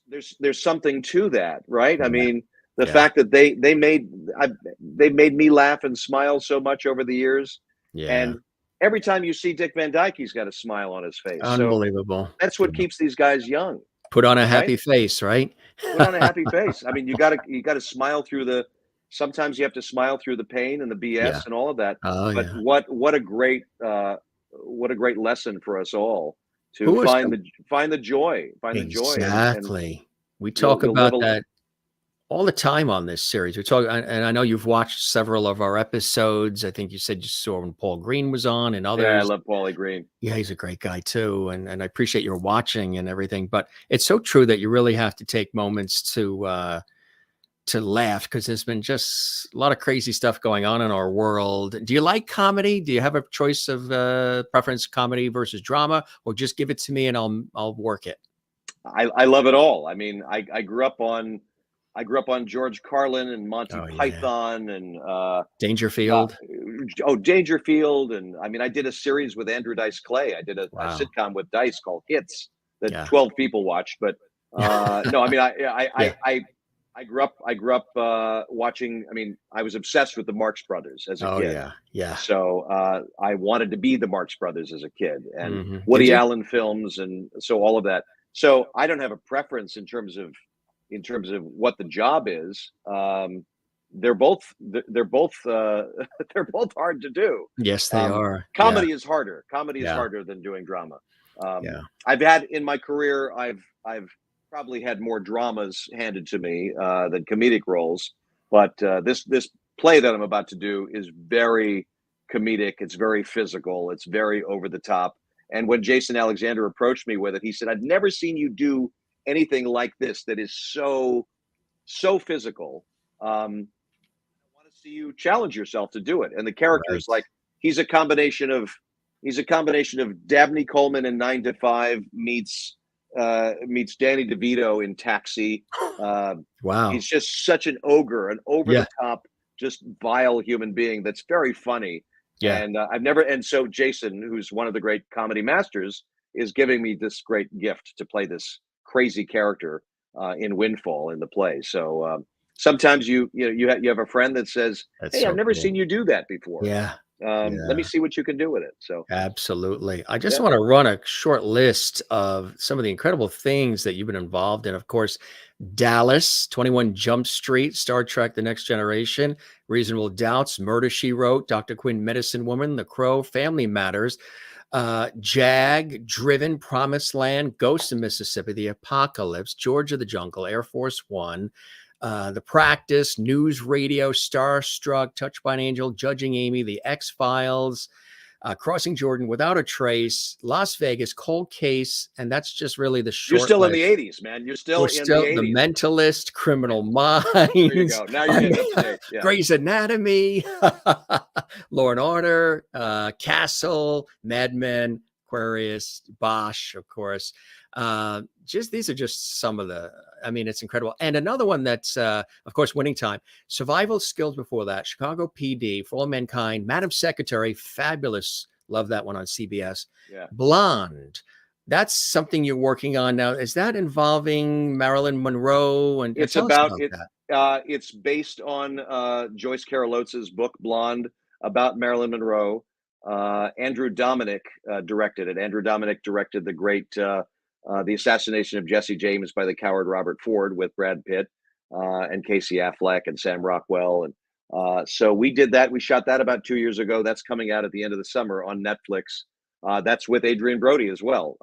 there's something to that, right? I mean, the fact that they made me laugh and smile so much over the years. And every time you see Dick Van Dyke, he's got a smile on his face. Unbelievable. So that's what keeps these guys young. Put on a happy face, right? Put on a happy face. I mean, you gotta smile through sometimes you have to smile through the pain and the BS and all of that. Oh, but what a great lesson for us all to find the joy. Exactly. We talk about that all the time on this series. We talk, and I know you've watched several of our episodes. I think you said you saw when Paul Green was on and others. Yeah, I love Paulie Green. Yeah, he's a great guy too. And I appreciate your watching and everything. But it's so true that you really have to take moments to laugh, because there's been just a lot of crazy stuff going on in our world. Do you like comedy? Do you have a choice of preference, comedy versus drama, or just give it to me and I'll work it? I love it all. I mean, I grew up on George Carlin and Monty Python and Dangerfield. Dangerfield. And I mean, I did a series with Andrew Dice Clay. I did a sitcom with Dice called Hits that 12 people watched. But no, I mean, I grew up watching. I mean, I was obsessed with the Marx Brothers as a kid. Yeah. So I wanted to be the Marx Brothers as a kid, and Woody Allen films, and so all of that. So I don't have a preference in terms of what the job is. They're both hard to do. Yes, they are. Comedy is harder. Comedy is harder than doing drama. I've had in my career, I've probably had more dramas handed to me than comedic roles, but this play that I'm about to do is very comedic. It's very physical. It's very over the top. And when Jason Alexander approached me with it, he said, "I've never seen you do anything like this that is so physical. I want to see you challenge yourself to do it." And the character is like, he's a combination of Dabney Coleman in 9 to 5 meets Danny DeVito in Taxi. Wow. He's just such an ogre, an over the top, just vile human being that's very funny. Yeah. And so Jason, who's one of the great comedy masters, is giving me this great gift to play this crazy character in Windfall in the play. So sometimes you have a friend that says, "Hey, I've never seen you do that before. Let me see what you can do with it." So absolutely. I just want to run a short list of some of the incredible things that you've been involved in. Of course, Dallas, 21 Jump Street, Star Trek: The Next Generation, Reasonable Doubts, Murder, She Wrote, Dr. Quinn, Medicine Woman, The Crow, Family Matters, Jag, Driven, Promised Land, Ghost in Mississippi, The Apocalypse, George of the Jungle, Air Force One, The Practice, News Radio, Starstruck, Touched by an Angel, Judging Amy, The X-Files, Crossing Jordan, Without a Trace, Las Vegas, Cold Case, and that's just really the short. You're still list. in the 80s, man. You're still in the 80s. The Mentalist, Criminal Minds. There you go. Now you're getting up to date. Yeah. Grey's Anatomy, Law and Order, Castle, Mad Men, Aquarius, Bosch, of course. These are just some of the, I mean, it's incredible. And another one that's, of course, Winning Time, Survival Skills before that, Chicago PD, For All Mankind, Madam Secretary, fabulously Love that one on CBS. Yeah. Blonde. That's something you're working on now. Is that involving Marilyn Monroe? And It's tell us about about it. that. It's based on Joyce Carol Oates's book Blonde about Marilyn Monroe. Andrew Dominic directed it. Andrew Dominic directed the great The Assassination of Jesse James by the Coward Robert Ford with Brad Pitt and Casey Affleck and Sam Rockwell. And so we did that. We shot that about 2 years ago. That's coming out at the end of the summer on Netflix. That's with Adrien Brody as well.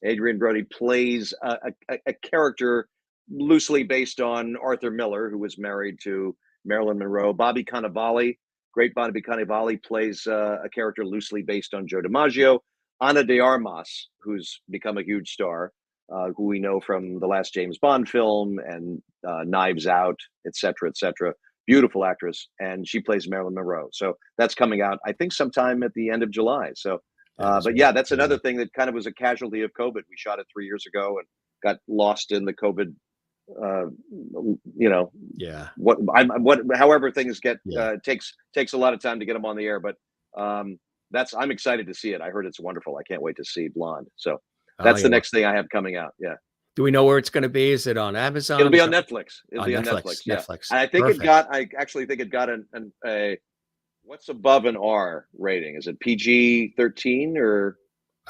Adrien Brody plays a character loosely based on Arthur Miller, who was married to Marilyn Monroe. Bobby Cannavale, great Bobby Cannavale, plays a character loosely based on Joe DiMaggio. Ana de Armas, who's become a huge star, who we know from the last James Bond film and Knives Out, et cetera, et cetera. Beautiful actress, and she plays Marilyn Monroe. So that's coming out, I think, sometime at the end of July. So, but yeah, that's another thing that kind of was a casualty of COVID. We shot it 3 years ago and got lost in the COVID. Yeah. However things get takes a lot of time to get them on the air, but I'm excited to see it. I heard it's wonderful. I can't wait to see Blonde. So that's the next thing I have coming out. Yeah. Do we know where it's going to be? Is it on Amazon? It'll be on Netflix. It'll be on Netflix. Yeah. Netflix. And I think I actually think it got a what's above an R rating? Is it PG-13 or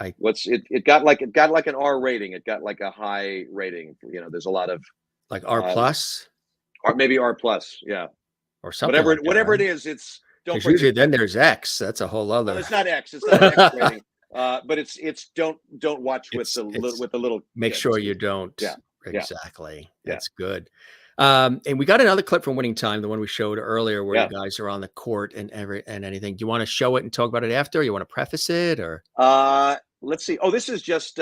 it got like an R rating. It got like a high rating. There's a lot of like R plus, or maybe R plus. Yeah. Or something. Whatever it is, it's don't. Usually then there's X. That's a whole other. Well, it's not X. It's not an X rating. But it's don't watch with the little. Make sure you don't. Yeah. Exactly. Yeah. That's good. And we got another clip from Winning Time, the one we showed earlier, where you guys are on the court and anything. Do you want to show it and talk about it after? Or you want to preface it or? Let's see. Oh, this is just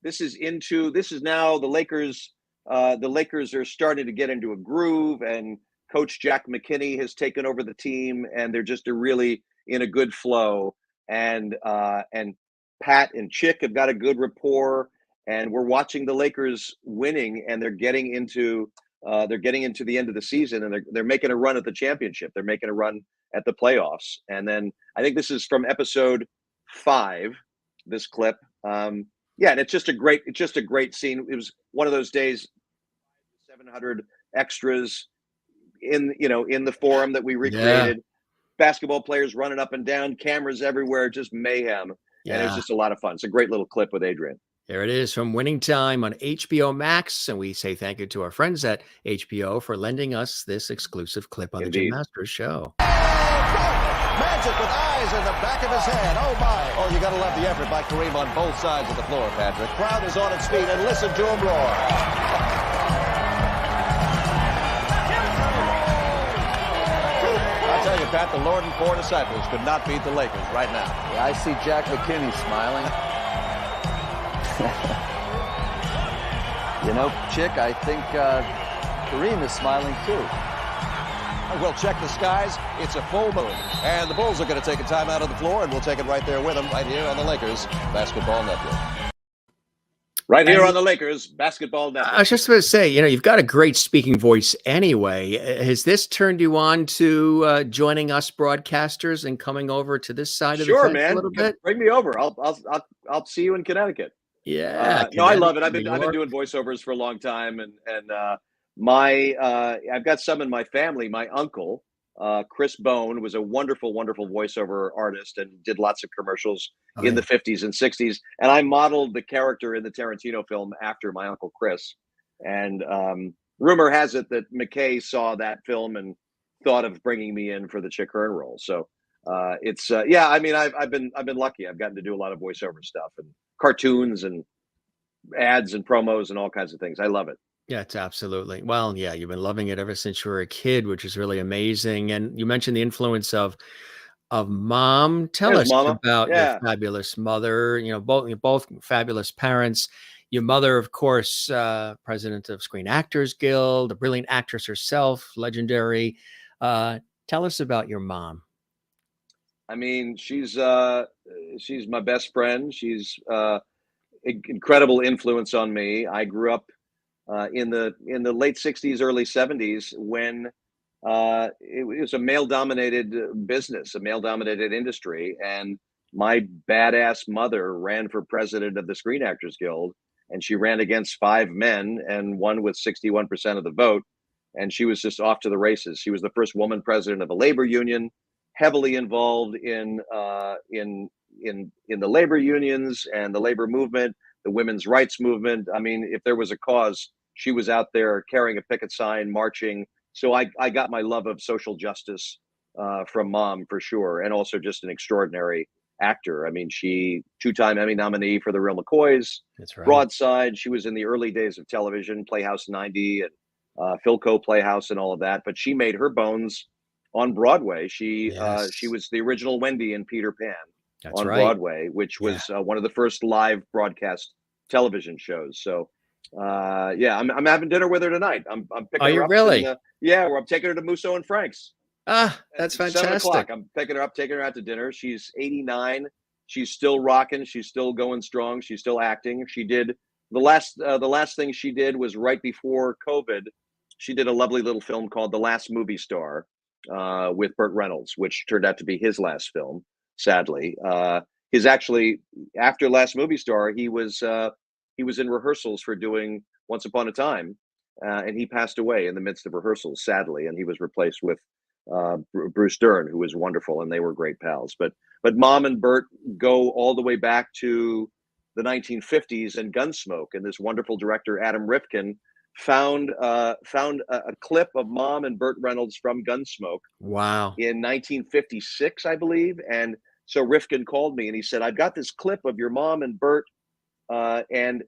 this is now the Lakers. The Lakers are starting to get into a groove, and Coach Jack McKinney has taken over the team, and they're just really in a good flow. And Pat and Chick have got a good rapport, and we're watching the Lakers winning, and they're getting into the end of the season, and they're making a run at the championship. They're making a run at the playoffs. And then I think this is from episode 5. This clip, and it's just a great scene. It was one of those days. 700 extras in the forum that we recreated. Yeah. Basketball players running up and down, cameras everywhere, just mayhem. Yeah. And it was just a lot of fun. It's a great little clip with Adrien. There it is from Winning Time on HBO Max. And we say thank you to our friends at HBO for lending us this exclusive clip on the Jim Masters Show. Magic with eyes in the back of his head. Oh, my. Oh, you got to love the effort by Kareem on both sides of the floor, Patrick. Crowd is on its feet, and listen to him roar. I tell you, Pat, the Lord and 4 disciples could not beat the Lakers right now. Yeah, I see Jack McKinney smiling. Chick, I think Kareem is smiling too. We'll check the skies. It's a full moon. And the Bulls are going to take a time out of the floor, and we'll take it right there with them, right here on the Lakers Basketball Network. Right here on the Lakers Basketball Network. I was just going to say, you've got a great speaking voice anyway. Has this turned you on to joining us broadcasters and coming over to this side of the fence a little bit? Bring me over. I'll see you in Connecticut. Yeah. No, I love it. I've been doing voiceovers for a long time, and I've got some in my family. My uncle, Chris Bone, was a wonderful, wonderful voiceover artist and did lots of commercials in the 50s and 60s. And I modeled the character in the Tarantino film after my uncle Chris. And rumor has it that McKay saw that film and thought of bringing me in for the Chick Hearn role. So it's I've been lucky. I've gotten to do a lot of voiceover stuff and cartoons and ads and promos and all kinds of things. I love it. Yeah, it's absolutely. Well, yeah, you've been loving it ever since you were a kid, which is really amazing. And you mentioned the influence of mom. Tell us about your fabulous mother. Both fabulous parents. Your mother, of course, president of Screen Actors Guild, a brilliant actress herself, legendary. Tell us about your mom. I mean, she's my best friend. She's incredible influence on me. I grew up in the late 60s, early 70s, when it was a male-dominated business, a male-dominated industry, and my badass mother ran for president of the Screen Actors Guild, and she ran against 5 men and won with 61% of the vote. And she was just off to the races. She was the first woman president of a labor union, heavily involved in the labor unions and the labor movement, the women's rights movement. I mean, if there was a cause, she was out there carrying a picket sign, marching. So I got my love of social justice from Mom for sure, and also just an extraordinary actor. I mean, she 2-time Emmy nominee for The Real McCoys. That's right. Broadside. She was in the early days of television, Playhouse 90 and Philco Playhouse and all of that. But she made her bones on Broadway. She was the original Wendy in Peter Pan on Broadway, which was one of the first live broadcast television shows. So I'm having dinner with her tonight. I'm picking Are her you up. really? I'm taking her to Musso and Frank's. Ah, that's fantastic. 7 o'clock. I'm picking her up, taking her out to dinner. She's 89. She's still rocking. She's still going strong. She's still acting. She did the last thing she did was right before COVID. She did a lovely little film called The Last Movie Star with Burt Reynolds, which turned out to be his last film, sadly. His actually, after Last Movie Star, he was in rehearsals for doing Once Upon a Time, and he passed away in the midst of rehearsals, sadly, and he was replaced with Bruce Dern, who was wonderful, and they were great pals. But Mom and Burt go all the way back to the 1950s and Gunsmoke, and this wonderful director Adam Rifkin found a clip of Mom and Burt Reynolds from Gunsmoke. Wow. In 1956, I believe. And so Rifkin called me and he said, "I've got this clip of your Mom and Burt, and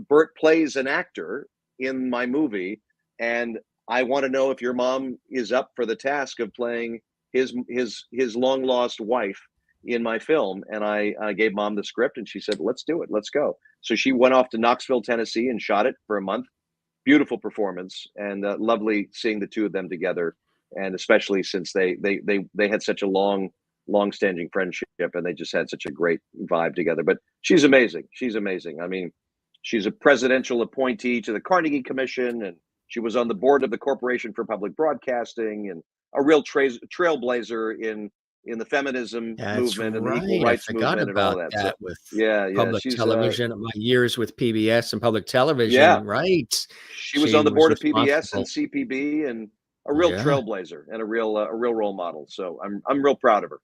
Burt plays an actor in my movie, and I want to know if your mom is up for the task of playing his long lost wife in my film." And I gave Mom the script, and she said, "Let's do it. Let's go." So she went off to Knoxville, Tennessee, and shot it for a month. Beautiful performance, and lovely seeing the two of them together, and especially since they had such a long-standing friendship, and they just had such a great vibe together. But she's amazing. She's amazing. I mean, she's a presidential appointee to the Carnegie Commission, and she was on the board of the Corporation for Public Broadcasting, and a real trailblazer in the feminism movement and the equal rights movement and all that. So, with public she's, television, my years with PBS and public television, right? She was on the board of PBS and CPB, and a real trailblazer and a real role model. So I'm real proud of her.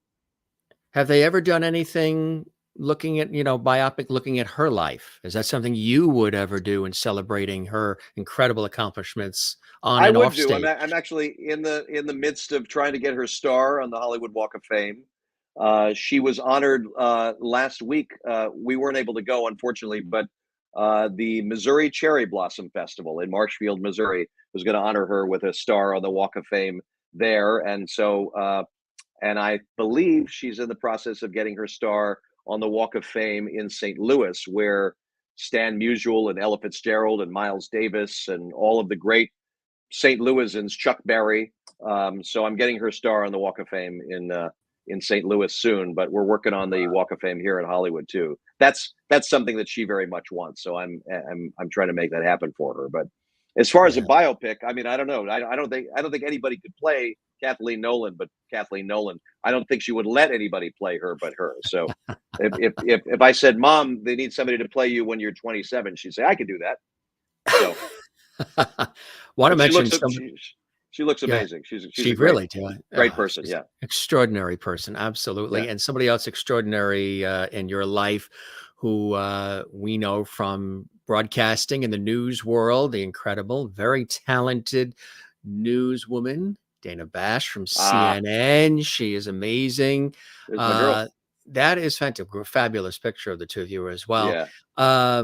Have they ever done anything looking at, biopic, looking at her life? Is that something you would ever do in celebrating her incredible accomplishments on and off stage? I'm actually in the midst of trying to get her star on the Hollywood Walk of Fame. She was honored last week. We weren't able to go, unfortunately, but the Missouri Cherry Blossom Festival in Marshfield, Missouri, was going to honor her with a star on the Walk of Fame there. And so, and I believe she's in the process of getting her star on the Walk of Fame in St. Louis, where Stan Musial and Ella Fitzgerald and Miles Davis and all of the great St. Louisans, Chuck Berry. So I'm getting her star on the Walk of Fame in St. Louis soon, but we're working on the Walk of Fame here in Hollywood too. That's something that she very much wants. So I'm trying to make that happen for her. But as far as a biopic, I mean, I don't know. I don't think anybody could play Kathleen Nolan, but Kathleen Nolan, I don't think she would let anybody play her but her. So if I said, "Mom, they need somebody to play you when you're 27," she'd say, "I could do that." So want to mention she looks amazing. She's she really great person. Yeah. Extraordinary person. Absolutely. Yeah. And somebody else extraordinary in your life who we know from broadcasting in the news world, the incredible, very talented newswoman, Dana Bash from CNN. She is amazing. That is fantastic. Fabulous picture of the two of you as well. Yeah.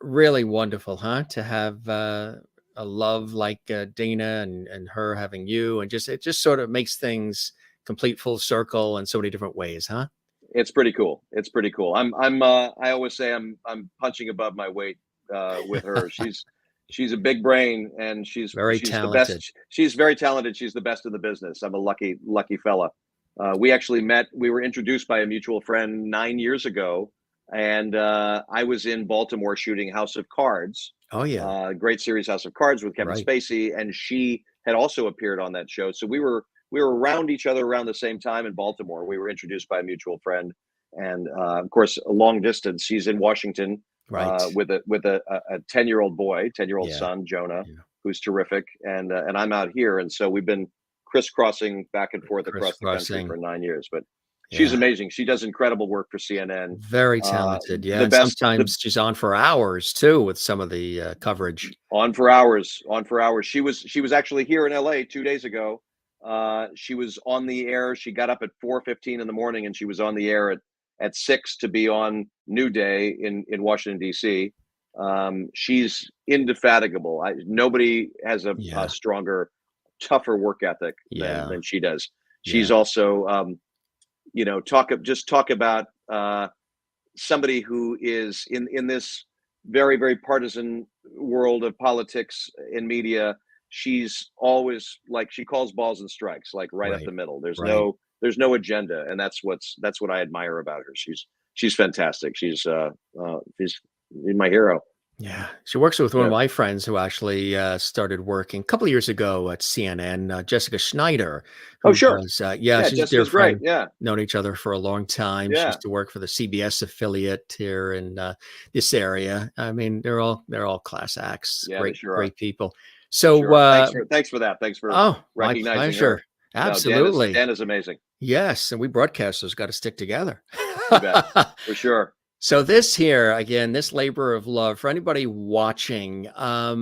Really wonderful, huh? To have a love like Dana and her having you, and it just sort of makes things complete full circle in so many different ways, huh? It's pretty cool. It's pretty cool. I always say I'm punching above my weight with her. She's a big brain, and she's talented. The best. She's very talented. She's the best in the business. I'm a lucky fella. We actually met. We were introduced by a mutual friend 9 years ago, and I was in Baltimore shooting House of Cards. Oh yeah, great series, House of Cards with Kevin Spacey, and she had also appeared on that show. So we were around each other around the same time in Baltimore. We were introduced by a mutual friend, and of course, a long distance. She's in Washington, Right. with a 10-year-old boy, 10-year-old Yeah. son, Jonah, Yeah. who's terrific, and I'm out here, and so we've been crisscrossing back and forth across the country Crisscrossing. for 9 years. But she's Yeah. amazing. She does incredible work for CNN. Very talented. Yeah. The And best, sometimes she's on for hours too with some of the coverage. on for hours, on for hours. She was actually here in LA 2 days ago. She was on the air. She got up at 4:15 in the morning, and she was on the air at 6 to be on New Day in Washington, D.C. She's indefatigable. Nobody has a Yeah. stronger, tougher work ethic Yeah. than she does. She's Yeah. also, talk about somebody who is in this very, very partisan world of politics and media. She's always like, she calls balls and strikes, like right up Right. the middle. There's Right. no agenda, and that's what I admire about her. She's fantastic. She's my hero. Yeah. She works with one Yeah. of my friends who actually started working a couple of years ago at CNN, Jessica Schneider. Oh, Who sure. was, Yeah, she's a dear Jessica's great. friend. Yeah, Known each other for a long time. She yeah, used to work for the CBS affiliate here in this area. I mean, they're all class acts. yeah. They Great, sure are. great people. So, Sure. Thanks for that. Thanks for oh, my recognizing pleasure. her. No, Absolutely. Dan is amazing. Yes, and we broadcasters got to stick together. You bet. For sure. So this here again, this labor of love for anybody watching. I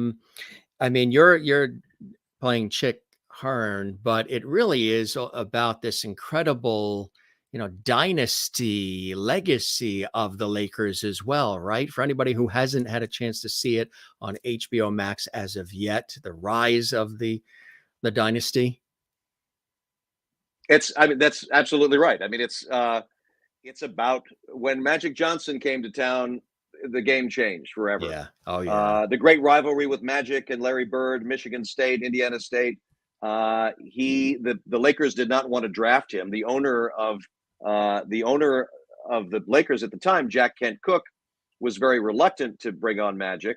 mean, you're playing Chick Hearn, but it really is about this incredible, dynasty legacy of the Lakers as well, right? For anybody who hasn't had a chance to see it on HBO Max as of yet, the rise of the dynasty. That's absolutely right. I mean, it's about when Magic Johnson came to town, the game changed forever. Yeah. Oh yeah. The great rivalry with Magic and Larry Bird, Michigan State, Indiana State. The Lakers did not want to draft him. The owner of the Lakers at the time, Jack Kent Cooke, was very reluctant to bring on Magic.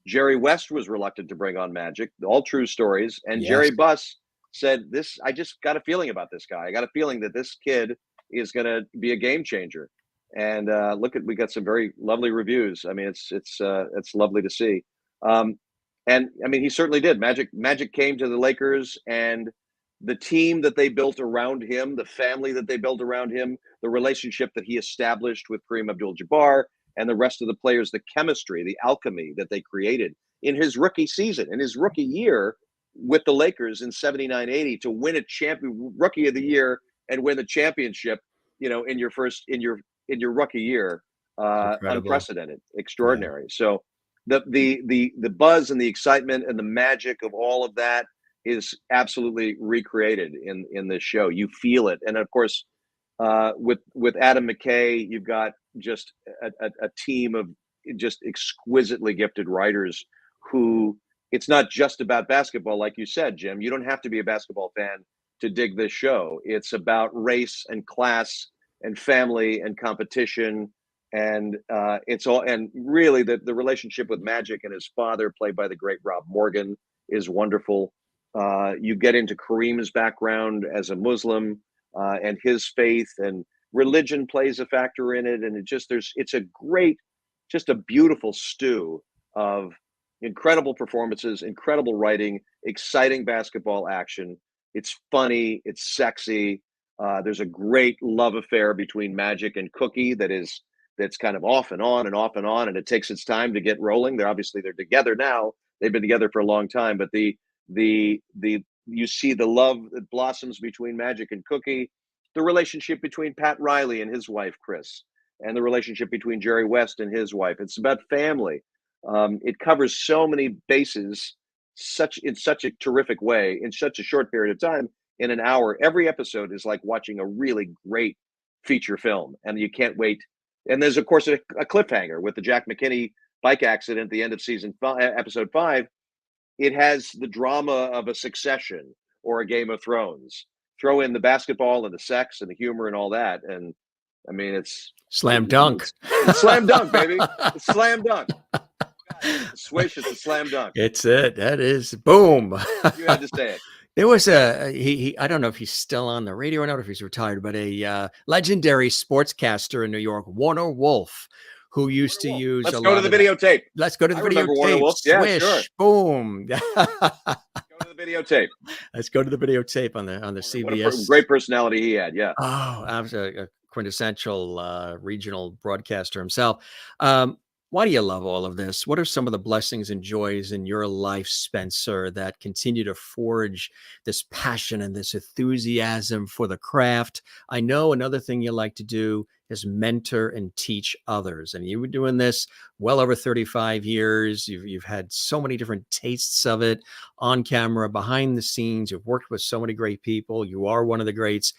Jerry West was reluctant to bring on Magic. All true stories. And Yes. Jerry Buss said, I just got a feeling about this guy. I got a feeling that this kid is going to be a game changer. And we got some very lovely reviews. I mean, it's lovely to see. And I mean, he certainly did. Magic came to the Lakers, and the team that they built around him, the family that they built around him, the relationship that he established with Kareem Abdul-Jabbar and the rest of the players, the chemistry, the alchemy that they created in his rookie season, in his rookie year with the Lakers in 79-80 to win a rookie of the year and win the championship, in your rookie year, Incredible. unprecedented, extraordinary. Yeah. So the buzz and the excitement and the magic of all of that is absolutely recreated in this show. You feel it. And of course, with Adam McKay, you've got just a team of just exquisitely gifted writers who, it's not just about basketball. Like you said, Jim, you don't have to be a basketball fan to dig this show. It's about race and class and family and competition. And and really the relationship with Magic and his father, played by the great Rob Morgan, is wonderful. You get into Kareem's background as a Muslim, and his faith and religion plays a factor in it. And it's a beautiful stew of incredible performances, incredible writing, exciting basketball action. It's funny, it's sexy. There's a great love affair between Magic and Cookie that's kind of off and on and off and on, and it takes its time to get rolling. They're together now. They've been together for a long time, but you see the love that blossoms between Magic and Cookie, the relationship between Pat Riley and his wife Chris, and the relationship between Jerry West and his wife. It's about family. It covers so many bases in such a terrific way in such a short period of time. In an hour, every episode is like watching a really great feature film, and you can't wait. And there's, of course, a cliffhanger with the Jack McKinney bike accident at the end of episode 5. It has the drama of a Succession or a Game of Thrones. Throw in the basketball and the sex and the humor and all that, and I mean, it's slam dunk. It's slam dunk, baby. It's slam dunk. Swish, it's a slam dunk. It's it. That is boom. You had to say it. There was he I don't know if he's still on the radio or not, if he's retired, but a legendary sportscaster in New York, Warner Wolf, who used to use Let's a go to lot the of that. videotape. Let's go to the I remember Warner videotape. Wolf. Yeah, sure. Swish, boom. Go to the videotape. Let's go to the videotape on the What a CBS. great personality he had. Yeah. Oh, I was a quintessential regional broadcaster himself. Why do you love all of this? What are some of the blessings and joys in your life, Spencer, that continue to forge this passion and this enthusiasm for the craft? I know another thing you like to do is mentor and teach others. And you've been doing this well over 35 years. You've had so many different tastes of it on camera, behind the scenes. You've worked with so many great people. You are one of the greats.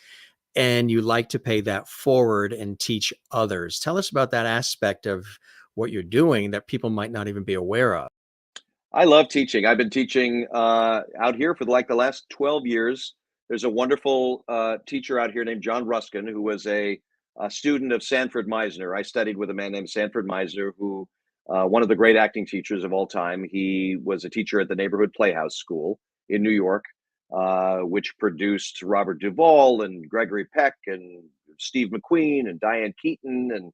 And you like to pay that forward and teach others. Tell us about that aspect of what you're doing that people might not even be aware of. I love teaching. I've been teaching out here for the last 12 years. There's a wonderful teacher out here named John Ruskin, who was a student of Sanford Meisner. I studied with a man named Sanford Meisner, who one of the great acting teachers of all time. He was a teacher at the Neighborhood Playhouse School in New York, which produced Robert Duvall and Gregory Peck and Steve McQueen and Diane Keaton and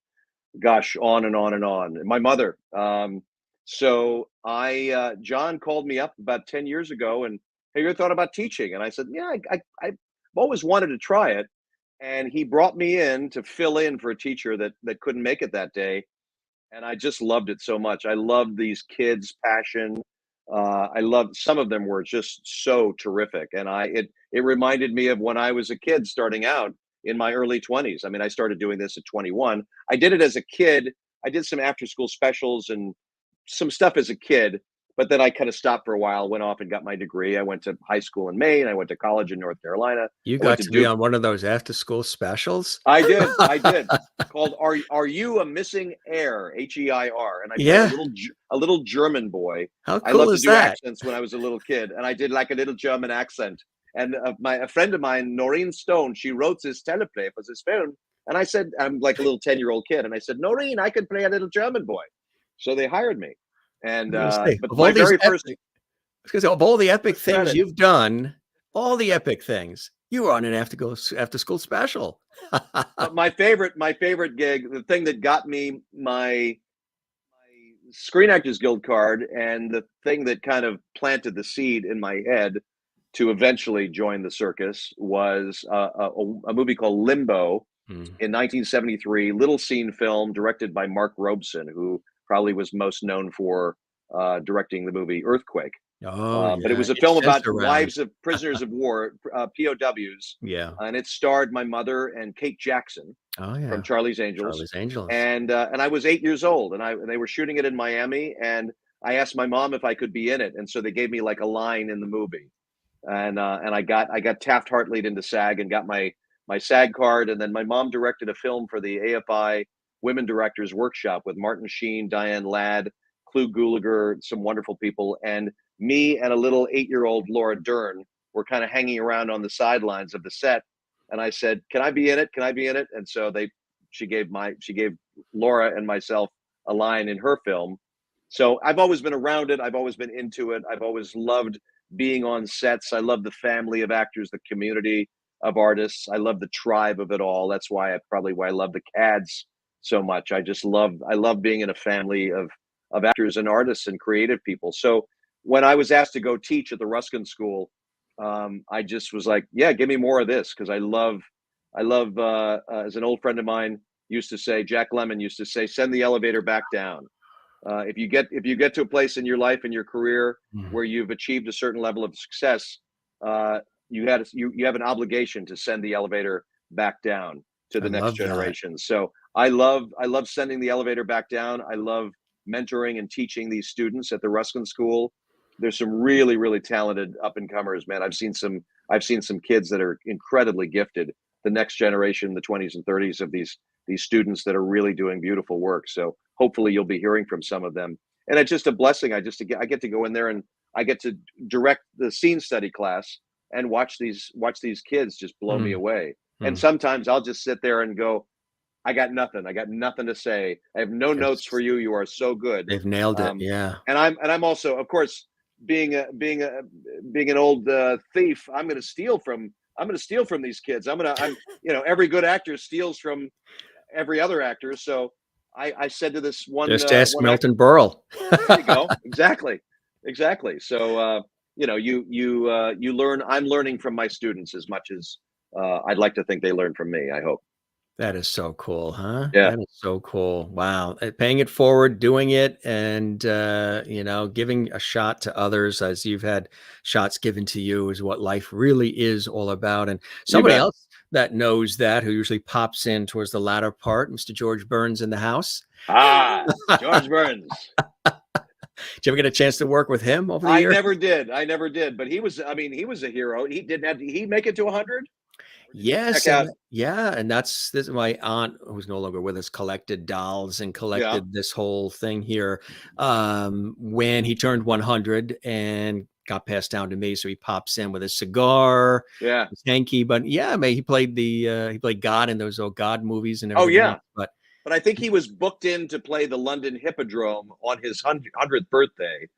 gosh, on and on and on. And my mother. So John called me up about 10 years ago and, hey, you ever thought about teaching? And I said, yeah, I've always wanted to try it. And he brought me in to fill in for a teacher that couldn't make it that day. And I just loved it so much. I loved these kids' passion. I loved, some of them were just so terrific. And it reminded me of when I was a kid starting out in my early 20s. I mean, I started doing this at 21. I did it as a kid. I did some after school specials and some stuff as a kid, but then I kind of stopped for a while, went off and got my degree. I went to high school in Maine. I went to college in North Carolina. You got to be on one of those after school specials? I did. Called Are You a Missing Heir? Heir. And I played a little German boy. How I cool loved is to do that? accents when I was a little kid, and I did like a little German accent. And a friend of mine, Noreen Stone, she wrote this teleplay for this film. And I said, I'm like a little 10-year-old kid. And I said, Noreen, I could play a little German boy. So they hired me. And but my very first, because of all the epic things credit. you've done, all the epic things, you were on an after school special. But my favorite gig, the thing that got me my Screen Actors Guild card, and the thing that kind of planted the seed in my head to eventually join the circus, was a movie called Limbo in 1973, little scene film directed by Mark Robeson, who probably was most known for directing the movie Earthquake. But it was a film about wives of prisoners of war, POWs. Yeah. And it starred my mother and Kate Jackson from Charlie's Angels. Charlie's Angels. And I was 8 years old, and they were shooting it in Miami, and I asked my mom if I could be in it. And so they gave me like a line in the movie. And I got Taft-Hartley'd into SAG and got my SAG card. And then my mom directed a film for the AFI Women Directors Workshop with Martin Sheen, Diane Ladd, Clu Gulager, some wonderful people. And me and a little 8-year-old Laura Dern were kind of hanging around on the sidelines of the set. And I said, can I be in it? Can I be in it? And so she gave Laura and myself a line in her film. So I've always been around it. I've always been into it. I've always loved being on sets. I love the family of actors, the community of artists. I love the tribe of it all. That's why I love the CADs so much. I love being in a family of actors and artists and creative people. So when I was asked to go teach at the Ruskin School, I just was like, yeah, give me more of this. Cause I love, as an old friend of mine used to say, Jack Lemmon used to say, send the elevator back down. If you get to a place in your life and your career where you've achieved a certain level of success, you have an obligation to send the elevator back down to the next generation. So I love sending the elevator back down. I love mentoring and teaching these students at the Ruskin School. There's some really, really talented up and comers, man. I've seen some kids that are incredibly gifted. The next generation, the 20s and 30s of these students that are really doing beautiful work. So hopefully you'll be hearing from some of them. And it's just a blessing. I get to go in there and I get to direct the scene study class and watch these kids just blow me away. And sometimes I'll just sit there and go, I got nothing to say. I have no notes for you. You are so good. They've nailed it. Yeah. And I'm also, of course, being an old thief, I'm going to steal from these kids. Every good actor steals from every other actor. So I said to this Just ask one actor, Milton Berle. there you go. Exactly. So, you learn. I'm learning from my students as much as I'd like to think they learn from me. I hope. That is so cool, huh? Yeah. That is so cool. Wow. Paying it forward, doing it, and, giving a shot to others as you've had shots given to you is what life really is all about. And You somebody bet. else that knows that, who usually pops in towards the latter part, Mr. George Burns in the house. George Burns. Did you ever get a chance to work with him over the I years? never did. But he was a hero. Did he make it to 100? Yes, Check out. and this is my aunt, who's no longer with us, collected dolls and Yeah. collected this whole thing here. When he turned 100 and got passed down to me, so he pops in with a cigar, Yeah. his hanky. But yeah, he played he played God in those old God movies and Oh, everything yeah. else. But I think he was booked in to play the London Hippodrome on his 100th birthday.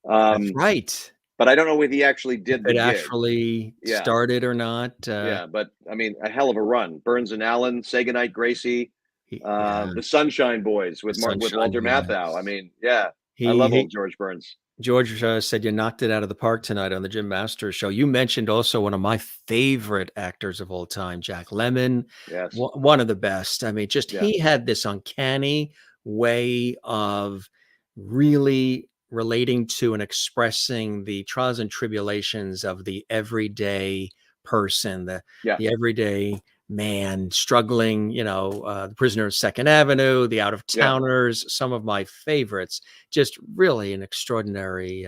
That's right. But I don't know if he actually did the It gig. actually Yeah. started or not. Yeah, but I mean, a hell of a run. Burns and Allen, Say Goodnight, Gracie, Yeah, the Sunshine Boys with the with Sunshine Walter Boys. Matthau. I mean, yeah, I He love he old George Burns. George said you knocked it out of the park tonight on the Jim Masters show. You mentioned also one of my favorite actors of all time, Jack Lemmon, Yes. one of the best. I mean, just Yeah. he had this uncanny way of really relating to and expressing the trials and tribulations of the everyday person, the Yeah. everyday man struggling, the Prisoner of Second Avenue, the Out of Towners, some of my favorites. Just really an extraordinary,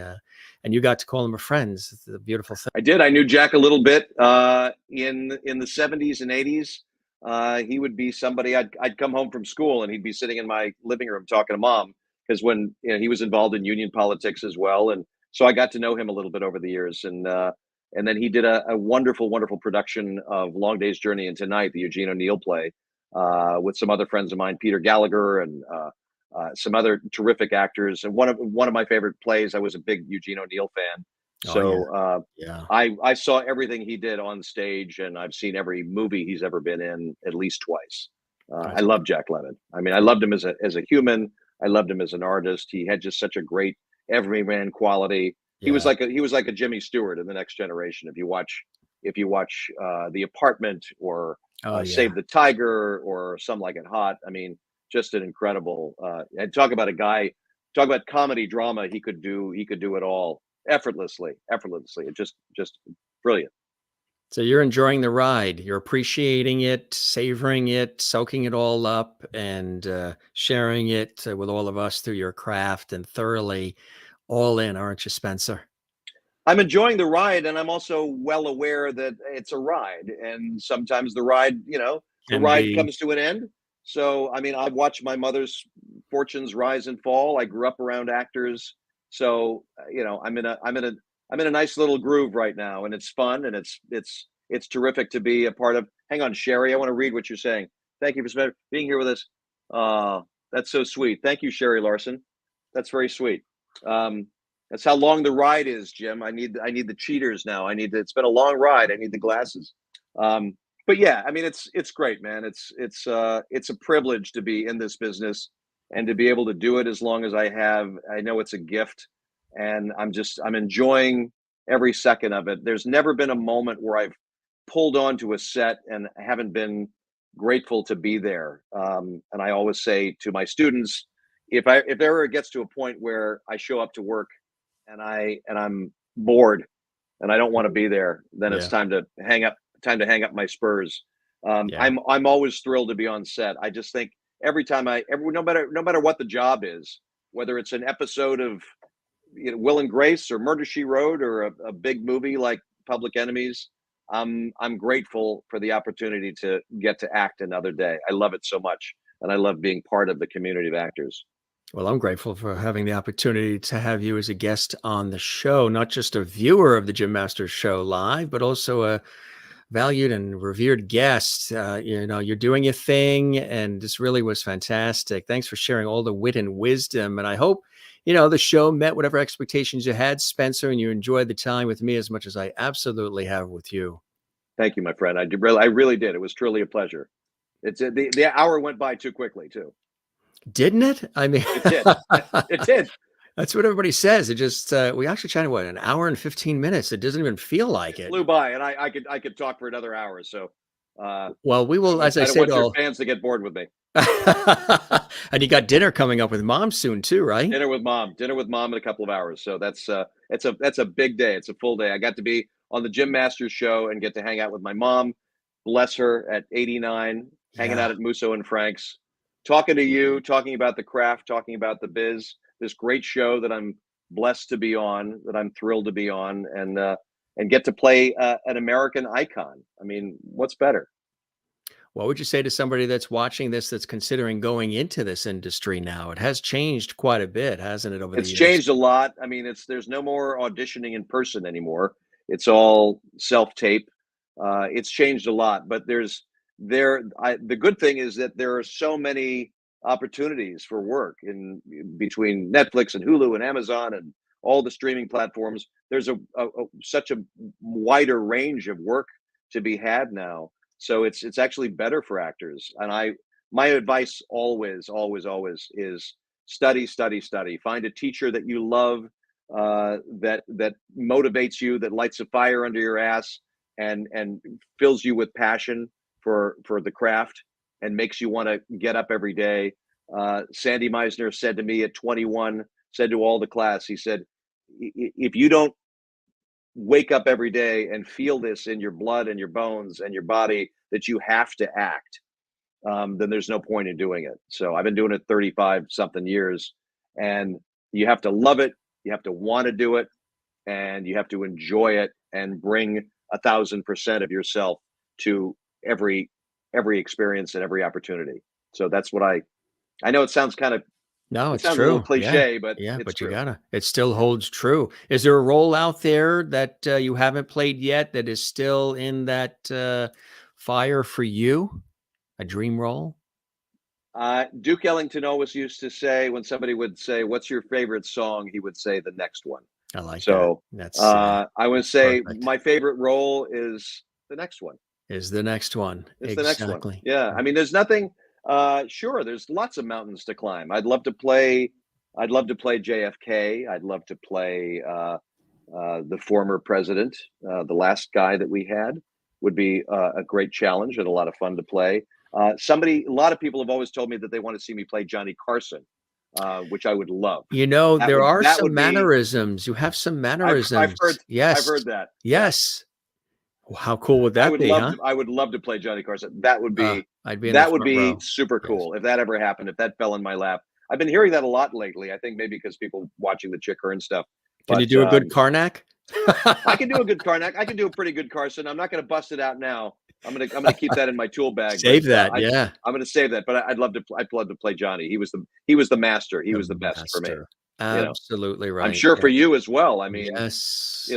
and you got to call him a friend. It's a beautiful thing. I did. I knew Jack a little bit in the 70s and 80s. He would be somebody I'd come home from school and he'd be sitting in my living room talking to Mom, because when he was involved in union politics as well, and so I got to know him a little bit over the years. And then he did a wonderful production of Long Day's Journey into Night, the Eugene O'Neill play, with some other friends of mine, Peter Gallagher and some other terrific actors. And one of my favorite plays. I was a big Eugene O'Neill fan. So Yeah. I saw everything he did on stage, and I've seen every movie he's ever been in at least twice. I love Jack Lemmon. I mean, I loved him as a human. I loved him as an artist. He had just such a great everyman quality. He was like a Jimmy Stewart in The Next Generation. If you watch The Apartment or Save the Tiger or Some Like It Hot, I mean, just an incredible. And talk about comedy drama. He could do it all effortlessly. It just brilliant. So you're enjoying the ride. You're appreciating it, savoring it, soaking it all up, and sharing it with all of us through your craft, and thoroughly all in, aren't you, Spencer? I'm enjoying the ride, and I'm also well aware that it's a ride, and sometimes the ride, comes to an end. So, I mean, I watched my mother's fortunes rise and fall. I grew up around actors, so I'm in a nice little groove right now, and it's fun, and it's terrific to be a part of. Hang on, Sherry, I want to read what you're saying. Thank you for being here with us. That's so sweet. Thank you, Sherry Larson. That's very sweet. That's how long the ride is, Jim. I need the cheaters now. It's been a long ride. I need the glasses. But yeah, I mean, it's great, man. It's a privilege to be in this business and to be able to do it as long as I have. I know it's a gift, and I'm enjoying every second of it. There's never been a moment where I've pulled onto a set and haven't been grateful to be there. And I always say to my students, if ever it gets to a point where I show up to work and I'm bored and I don't want to be there, then it's time to hang up my spurs. I'm always thrilled to be on set. I just think no matter what the job is, whether it's an episode of Will and Grace or Murder, She Wrote, or a big movie like Public Enemies, I'm grateful for the opportunity to get to act another day. I love it so much, and I love being part of the community of actors. Well, I'm grateful for having the opportunity to have you as a guest on the show, not just a viewer of the Jim Masters Show live, but also a valued and revered guest. You're doing your thing, and this really was fantastic. Thanks for sharing all the wit and wisdom. And I hope the show met whatever expectations you had, Spencer, and you enjoyed the time with me as much as I absolutely have with you. Thank you, my friend. I really did. It was truly a pleasure. It's the hour went by too quickly too. Didn't it? I mean, It did. It did. That's what everybody says. It just we actually chatted what, an hour and 15 minutes. It doesn't even feel like it. Flew by, and I could talk for another hour. So, well, we will, as I don't said, want your fans to get bored with me. And you got dinner coming up with Mom soon too, right? Dinner with mom in a couple of hours. So that's a big day. It's a full day. I got to be on the Jim Masters show and get to hang out with my mom, bless her, at 89, hanging out at Musso and Frank's, talking to you, talking about the craft, talking about the biz. This great show that I'm blessed to be on, that I'm thrilled to be on, and get to play an American icon. I mean, what's better? What would you say to somebody that's watching this, that's considering going into this industry now? It has changed quite a bit, hasn't it, over the years? It's changed a lot. I mean, there's no more auditioning in person anymore. It's all self-tape. It's changed a lot, but the good thing is that there are so many opportunities for work in between Netflix and Hulu and Amazon and all the streaming platforms. There's such a wider range of work to be had now. So it's actually better for actors. And my advice always is study. Find a teacher that you love, that motivates you, that lights a fire under your ass and fills you with passion for the craft and makes you want to get up every day. Sandy Meisner said to me at 21, said to all the class, he said, if you don't wake up every day and feel this in your blood and your bones and your body that you have to act, then there's no point in doing it. So I've been doing it 35 something years, and you have to love it. You have to want to do it, and you have to enjoy it and bring 1,000% of yourself to every experience and every opportunity. So that's what I know. It sounds kind of, no, it's true. A little cliche, but but true. It still holds true. Is there a role out there that you haven't played yet that is still in that fire for you? A dream role? Duke Ellington always used to say, when somebody would say, "What's your favorite song?" he would say, "The next one." I like so that. That's I would say perfect. My favorite role is the next one. Is the next one. It's exactly. The next one. Yeah. I mean, there's nothing. Sure, there's lots of mountains to climb. I'd love to play JFK. I'd love to play the former president. The last guy that we had would be a great challenge and a lot of fun to play. A lot of people have always told me that they want to see me play Johnny Carson, which I would love. There are some mannerisms. You have some mannerisms. I've heard that. Yes. How cool would that be? I would love to play Johnny Carson. That would be row. Super cool if that ever happened. If that fell in my lap. I've been hearing that a lot lately. I think maybe because people watching the Chick Hearn stuff. Can you do a good Karnak? I can do a good Karnak. I can do a pretty good Carson. I'm not going to bust it out now. I'm gonna keep that in my tool bag. Save that, yeah. I'm gonna save that. But I'd love to play Johnny. He was the master. He was the best for me. Absolutely right. I'm sure for you as well. I mean, yes.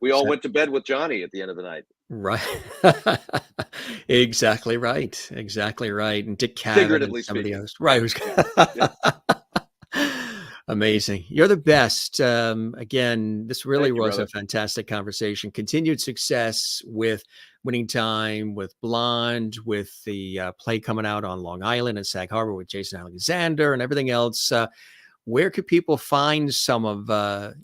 We all went to bed with Johnny at the end of the night. Right. Exactly right. And Dick Cavett, figuratively somebody speaking. else. Right. Amazing. You're the best. Again, this really was a fantastic conversation. Continued success with Winning Time, with Blonde, with the play coming out on Long Island and Sag Harbor with Jason Alexander and everything else. Where could people find some of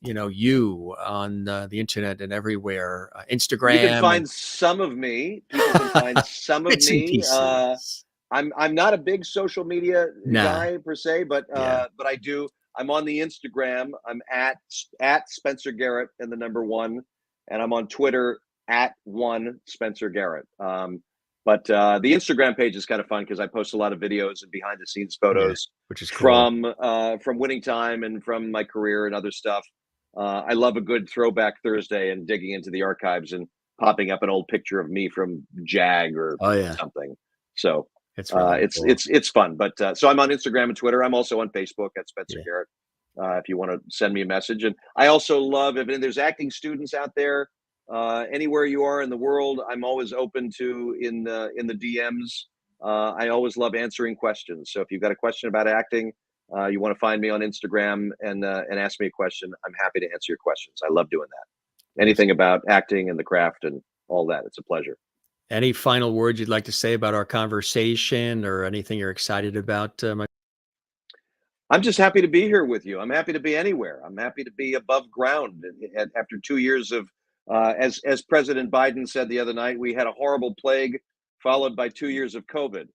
you on the internet and everywhere? Instagram. You can find some of me. People can find some of me. I'm not a big social media guy per se, but I do. I'm on the Instagram. I'm at Spencer Garrett and the number 1, and I'm on Twitter at 1 Spencer Garrett. But the Instagram page is kind of fun because I post a lot of videos and behind the scenes photos, which is cool. from Winning Time and from my career and other stuff. I love a good throwback Thursday and digging into the archives and popping up an old picture of me from JAG or something. So it's fun. But so I'm on Instagram and Twitter. I'm also on Facebook at Spencer Garrett. If you want to send me a message. And I also love if there's acting students out there. Anywhere you are in the world, I'm always open to in the DMs. I always love answering questions. So if you've got a question about acting, you want to find me on Instagram and ask me a question, I'm happy to answer your questions. I love doing that. Anything about acting and the craft and all that. It's a pleasure. Any final words you'd like to say about our conversation or anything you're excited about, I'm just happy to be here with you. I'm happy to be anywhere. I'm happy to be above ground after 2 years of, as President Biden said the other night, we had a horrible plague followed by 2 years of COVID,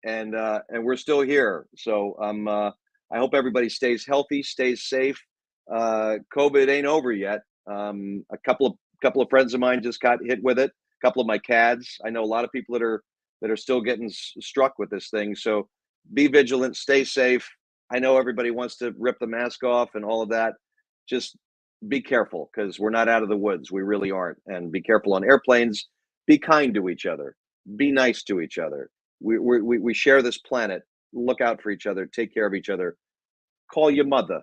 and we're still here. So I hope everybody stays healthy, stays safe. COVID ain't over yet. A couple of friends of mine just got hit with it. A couple of my CADs. I know a lot of people that are still getting struck with this thing. So be vigilant, stay safe. I know everybody wants to rip the mask off and all of that. Just be careful, because we're not out of the woods. We really aren't. And be careful on airplanes. Be kind to each other. Be nice to each other. We share this planet. Look out for each other. Take care of each other. Call your mother.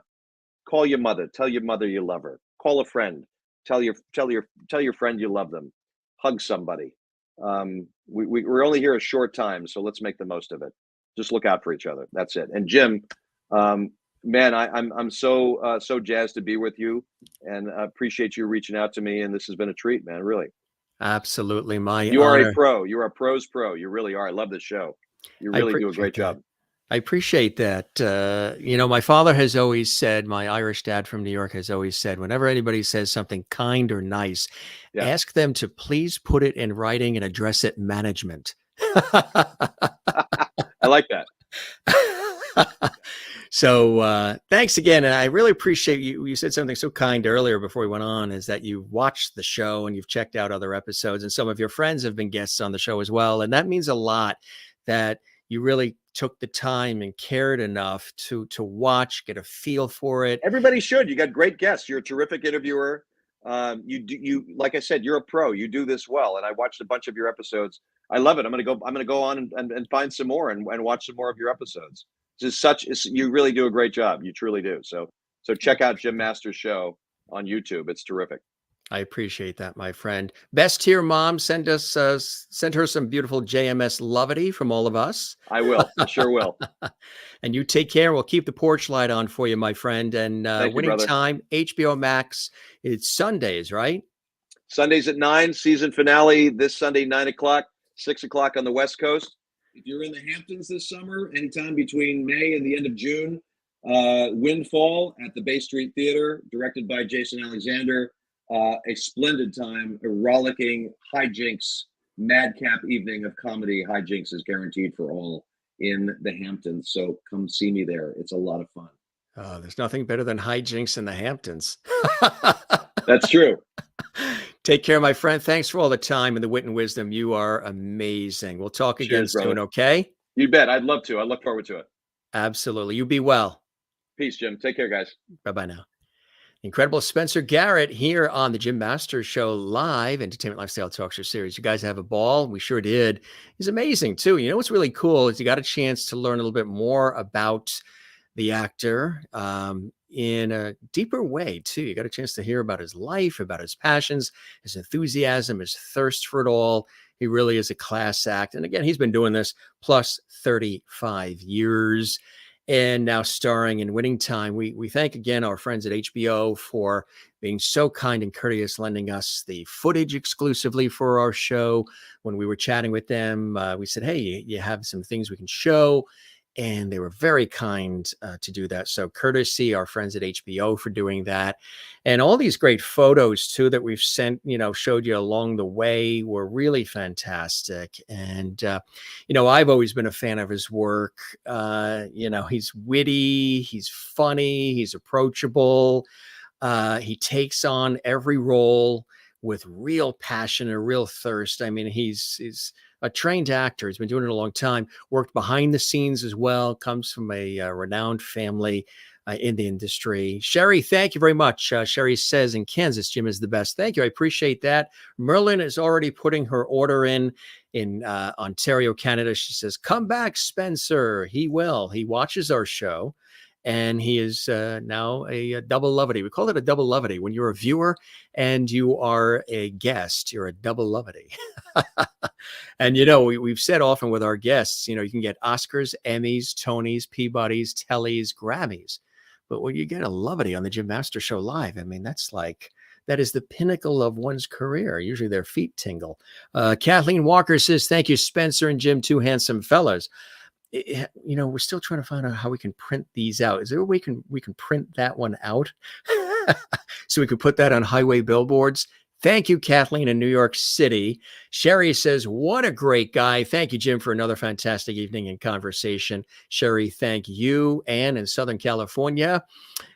Call your mother. Tell your mother you love her. Call a friend. Tell your friend you love them. Hug somebody. We're only here a short time, so let's make the most of it. Just look out for each other. That's it. And Jim, man, I'm so jazzed to be with you, and I appreciate you reaching out to me. And this has been a treat, man. Really. Absolutely, my You are honor. a pro. You're a pro's pro. You really are. I love this show. You really do a great job. I appreciate that. My father has always said, my Irish dad from New York has always said, whenever anybody says something kind or nice, ask them to please put it in writing and address it management. I like that. So thanks again. And I really appreciate you. You said something so kind earlier before we went on, is that you watched the show and you've checked out other episodes, and some of your friends have been guests on the show as well. And that means a lot, that you really took the time and cared enough to watch, get a feel for it. Everybody should. You got great guests. You're a terrific interviewer. You like I said, you're a pro. You do this well. And I watched a bunch of your episodes. I love it. I'm gonna go on and find some more and watch some more of your episodes. You really do a great job. You truly do. So check out Jim Masters' show on YouTube. It's terrific. I appreciate that, my friend. Best here, Mom. Send her some beautiful JMS lovity from all of us. I will. I sure will. And you take care. We'll keep the porch light on for you, my friend. And Winning Time, HBO Max. It's Sundays, right? Sundays at 9. Season finale this Sunday, 9 o'clock, 6 o'clock on the West Coast. If you're in the Hamptons this summer, anytime between May and the end of June, Windfall at the Bay Street Theater, directed by Jason Alexander. A splendid time, a rollicking hijinks, madcap evening of comedy. Hijinks is guaranteed for all in the Hamptons. So come see me there. It's a lot of fun. There's nothing better than hijinks in the Hamptons. That's true. Take care, my friend. Thanks for all the time and the wit and wisdom. You are amazing. We'll talk again soon, brother. Okay? You bet. I'd love to. I look forward to it. Absolutely. You be well. Peace, Jim. Take care, guys. Bye-bye now. Incredible Spencer Garrett here on the Jim Masters Show live entertainment lifestyle talk show series. You guys have a ball. We sure did. He's amazing too. You know what's really cool is you got a chance to learn a little bit more about the actor in a deeper way too. You got a chance to hear about his life, about his passions, his enthusiasm, his thirst for it all. He really is a class act. And again, he's been doing this plus 35 years. And now starring in Winning Time. We thank again our friends at HBO for being so kind and courteous, lending us the footage exclusively for our show. When we were chatting with them, we said, hey, you have some things we can show. And they were very kind to do that. So courtesy, our friends at HBO for doing that. And all these great photos too that we've sent, showed you along the way were really fantastic. And, I've always been a fan of his work. He's witty, he's funny, he's approachable. He takes on every role with real passion and real thirst. I mean, he's a trained actor. He's been doing it a long time, worked behind the scenes as well, comes from a renowned family in the industry. Sherry, thank you very much. Sherry says in Kansas, Jim is the best. Thank you. I appreciate that. Merlin is already putting her order in Ontario, Canada. She says, come back, Spencer. He will. He watches our show. and he is now a double Loveity. We call it a double Loveity. When you're a viewer and you are a guest, you're a double Loveity. And, we've said often with our guests, you can get Oscars, Emmys, Tonys, Peabodys, Tellys, Grammys. But when you get a Loveity on the Jim Master Show live, I mean, that is the pinnacle of one's career. Usually their feet tingle. Kathleen Walker says, thank you, Spencer and Jim, two handsome fellas. We're still trying to find out how we can print these out. Is there a way we can print that one out so we can put that on highway billboards? Thank you, Kathleen in New York City. Sherry says, what a great guy. Thank you, Jim, for another fantastic evening in conversation. Sherry, thank you. Ann in Southern California,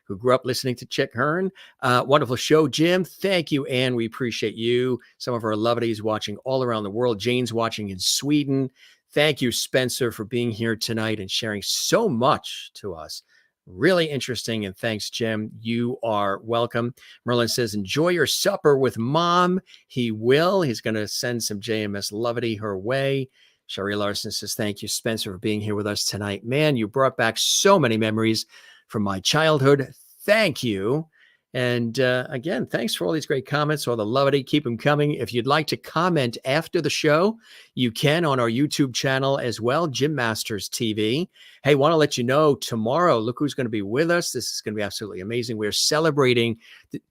who grew up listening to Chick Hearn. Wonderful show, Jim. Thank you, Ann. We appreciate you. Some of our lovelies watching all around the world. Jane's watching in Sweden. Thank you, Spencer, for being here tonight and sharing so much to us. Really interesting. And thanks, Jim. You are welcome. Merlin says, enjoy your supper with Mom. He will. He's going to send some JMS Loveity her way. Sherry Larson says, thank you, Spencer, for being here with us tonight. Man, you brought back so many memories from my childhood. Thank you. And again, thanks for all these great comments, all the Loveity. Keep them coming. If you'd like to comment after the show, you can on our YouTube channel as well, Jim Masters TV. Hey, want to let you know tomorrow, look who's going to be with us. This is going to be absolutely amazing. We're celebrating,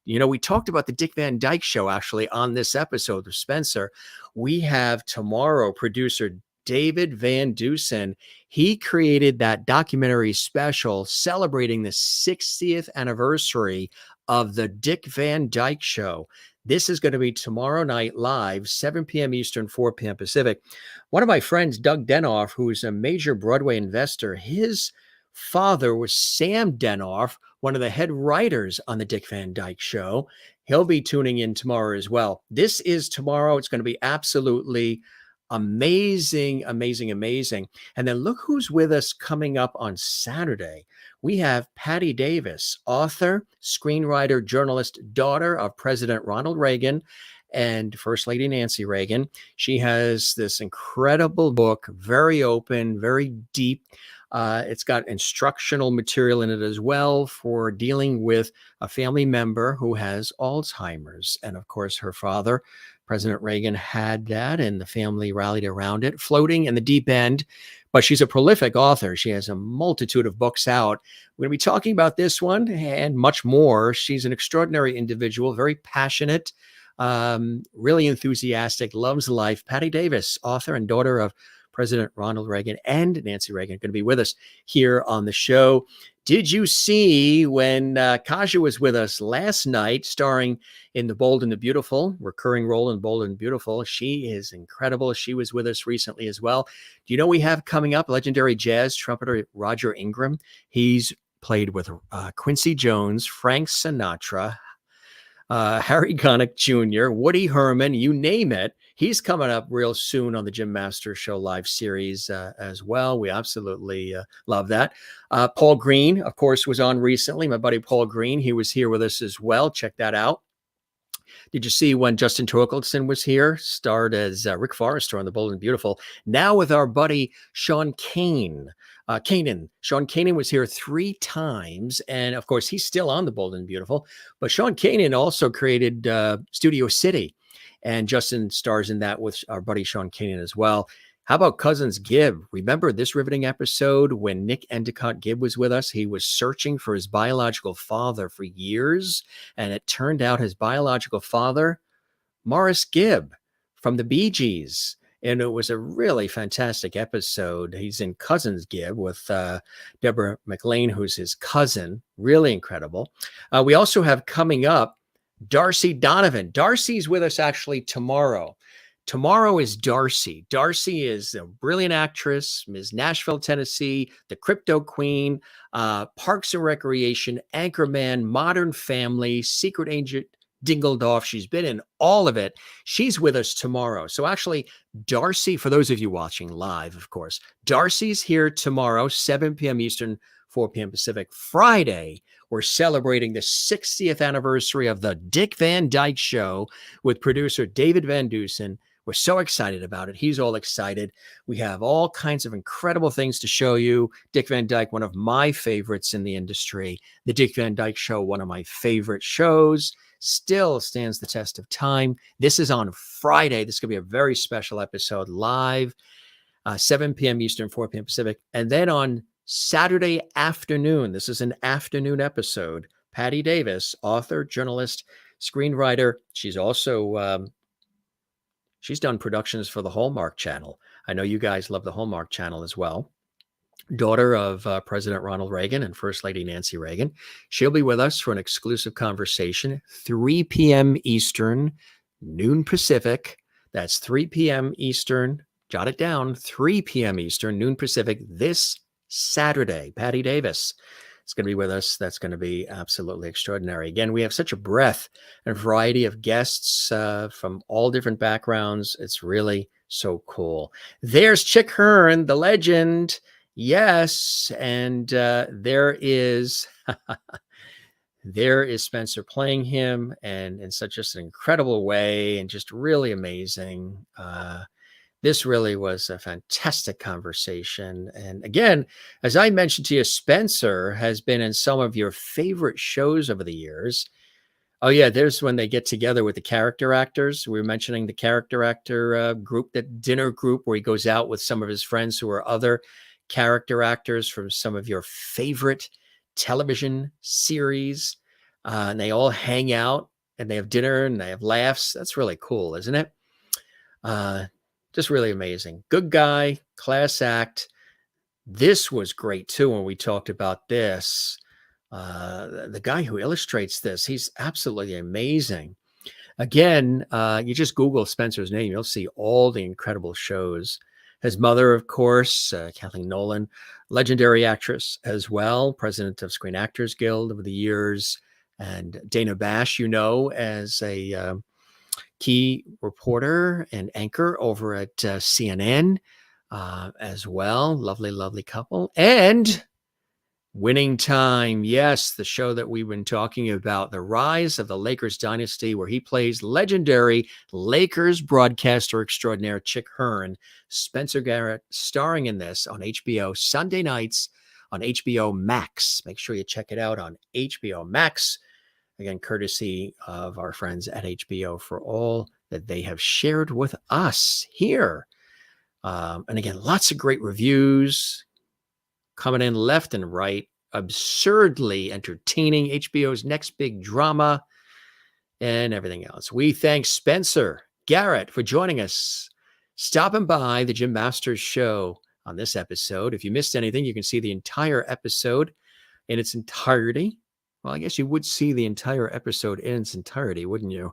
we talked about the Dick Van Dyke Show actually on this episode of Spencer. We have tomorrow producer David Van Dusen. He created that documentary special celebrating the 60th anniversary of the Dick Van Dyke Show. This is going to be tomorrow night live, 7 p.m. Eastern, 4 p.m. Pacific. One of my friends, Doug Denoff, who is a major Broadway investor, his father was Sam Denoff, one of the head writers on the Dick Van Dyke Show. He'll be tuning in tomorrow as well. This is tomorrow. It's going to be absolutely amazing, amazing, amazing. And then look who's with us coming up on Saturday. We have Patty Davis, author, screenwriter, journalist, daughter of President Ronald Reagan and First Lady Nancy Reagan. She has this incredible book, very open, very deep. It's got instructional material in it as well for dealing with a family member who has Alzheimer's. And of course, her father, President Reagan, had that, and the family rallied around it, floating in the deep end. But she's a prolific author. She has a multitude of books out. We're going to be talking about this one and much more. She's an extraordinary individual, very passionate, really enthusiastic, loves life. Patty Davis, author and daughter of President Ronald Reagan and Nancy Reagan, going to be with us here on the show. Did you see when Kaja was with us last night, starring in The Bold and the Beautiful, recurring role in Bold and the Beautiful? She is incredible. She was with us recently as well. Do you know we have coming up legendary jazz trumpeter Roger Ingram? He's played with Quincy Jones, Frank Sinatra, Harry Connick Jr., Woody Herman, you name it. He's coming up real soon on the Jim Master Show live series as well. We absolutely love that. Paul Green, of course, was on recently. My buddy Paul Green, he was here with us as well. Check that out. Did you see when Justin Torkelson was here? Starred as Rick Forrester on The Bold and Beautiful. Now with our buddy Sean Kanan. Sean Kanan was here 3 times. And of course, he's still on The Bold and Beautiful. But Sean Kanan also created Studio City. And Justin stars in that with our buddy Sean Kanan as well. How about Cousins Gibb? Remember this riveting episode when Nick Endicott Gibb was with us? He was searching for his biological father for years. And it turned out his biological father, Morris Gibb from the Bee Gees. And it was a really fantastic episode. He's in Cousins Gibb with Deborah McLean, who's his cousin. Really incredible. We also have coming up Darcy Donovan. Darcy's with us actually tomorrow. Tomorrow is Darcy. Darcy is a brilliant actress, Ms. Nashville, Tennessee, the Crypto Queen, Parks and Recreation, Anchorman, Modern Family, Secret Agent Dingledorf. She's been in all of it. She's with us tomorrow. So actually, Darcy, for those of you watching live, of course, Darcy's here tomorrow, 7 p.m. Eastern, 4 p.m. Pacific. Friday, we're celebrating the 60th anniversary of the Dick Van Dyke Show with producer David Van Dusen. We're so excited about it. He's all excited. We have all kinds of incredible things to show you. Dick Van Dyke, one of my favorites in the industry. The Dick Van Dyke Show, one of my favorite shows, still stands the test of time. This is on Friday. This is going to be a very special episode live, 7 p.m. Eastern, 4 p.m. Pacific. And then on Saturday afternoon, this is an afternoon episode, Patty Davis, author, journalist, screenwriter. She's also... she's done productions for the Hallmark Channel. I know you guys love the Hallmark Channel as well. Daughter of President Ronald Reagan and First Lady Nancy Reagan. She'll be with us for an exclusive conversation, 3 p.m. Eastern, noon Pacific. That's 3 p.m. Eastern. Jot it down, 3 p.m. Eastern, noon Pacific, this Saturday. Patty Davis is going to be with us. That's going to be absolutely extraordinary. Again, we have such a breadth and variety of guests from all different backgrounds. It's really so cool. There's Chick Hearn, the legend. Yes. And there is Spencer playing him, and in such just an incredible way and just really amazing. This really was a fantastic conversation. And again, as I mentioned to you, Spencer has been in some of your favorite shows over the years. Oh, yeah, there's when they get together with the character actors. We were mentioning the character actor group, that dinner group where he goes out with some of his friends who are other character actors from some of your favorite television series. And they all hang out and they have dinner and they have laughs. That's really cool, isn't it? Just really amazing. Good guy, class act. This was great too when we talked about this. The guy who illustrates this, he's absolutely amazing. Again, you just Google Spencer's name, you'll see all the incredible shows. His mother, of course, Kathleen Nolan, legendary actress as well, president of Screen Actors Guild over the years, and Dana Bash, as a key reporter and anchor over at CNN as well. Lovely, lovely couple. And Winning Time. Yes, the show that we've been talking about, the rise of the Lakers dynasty, where he plays legendary Lakers broadcaster extraordinaire Chick Hearn. Spencer Garrett starring in this on HBO Sunday nights on HBO Max. Make sure you check it out on HBO Max. Again, courtesy of our friends at HBO for all that they have shared with us here. And again, lots of great reviews coming in left and right. Absurdly entertaining. HBO's next big drama and everything else. We thank Spencer Garrett for joining us, stopping by the Jim Masters Show on this episode. If you missed anything, you can see the entire episode in its entirety. Well, I guess you would see the entire episode in its entirety, wouldn't you?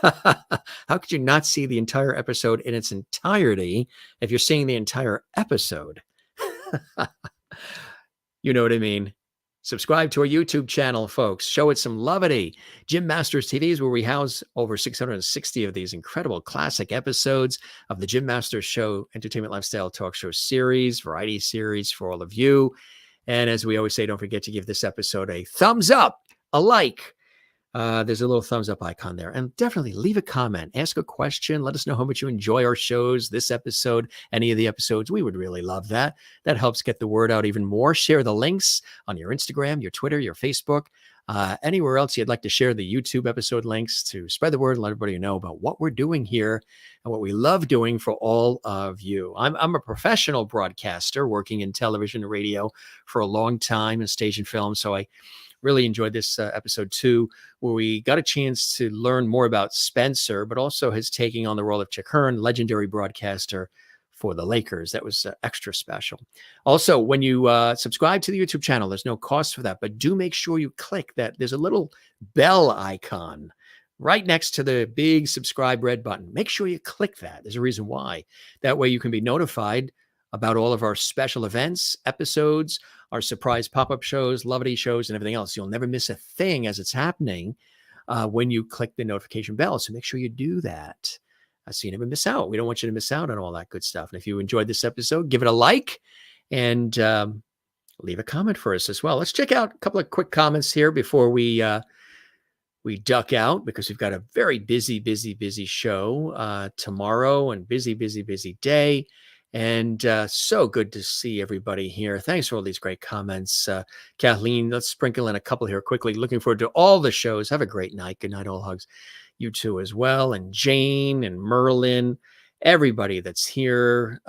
How could you not see the entire episode in its entirety if you're seeing the entire episode? You know what I mean? Subscribe to our YouTube channel, folks. Show it some lovity. Jim Masters TV is where we house over 660 of these incredible classic episodes of the Jim Masters Show Entertainment Lifestyle Talk Show series, variety series for all of you. And as we always say, don't forget to give this episode a thumbs up, a like. There's a little thumbs up icon there. And definitely leave a comment, ask a question. Let us know how much you enjoy our shows, this episode, any of the episodes. We would really love that. That helps get the word out even more. Share the links on your Instagram, your Twitter, your Facebook, anywhere else you'd like to share the YouTube episode links to spread the word and let everybody know about what we're doing here and what we love doing for all of you. I'm a professional broadcaster working in television and radio for a long time in stage and film. So I really enjoyed this episode too, where we got a chance to learn more about Spencer, but also his taking on the role of Chick Hearn, legendary broadcaster for the Lakers. That was extra special. Also, when you subscribe to the YouTube channel, there's no cost for that, but do make sure you click that. There's a little bell icon right next to the big subscribe red button. Make sure you click that. There's a reason why. That way you can be notified about all of our special events, episodes, our surprise pop-up shows, lovely shows, and everything else. You'll never miss a thing as it's happening when you click the notification bell. So make sure you do that so you never miss out. We don't want you to miss out on all that good stuff. And if you enjoyed this episode, give it a like and leave a comment for us as well. Let's check out a couple of quick comments here before we we duck out because we've got a very busy show tomorrow, and busy day. And so good to see everybody here. Thanks for all these great comments. Kathleen, let's sprinkle in a couple here quickly. Looking forward to all the shows. Have a great night. Good night, all hugs. You too as well. And Jane and Merlin, everybody that's here.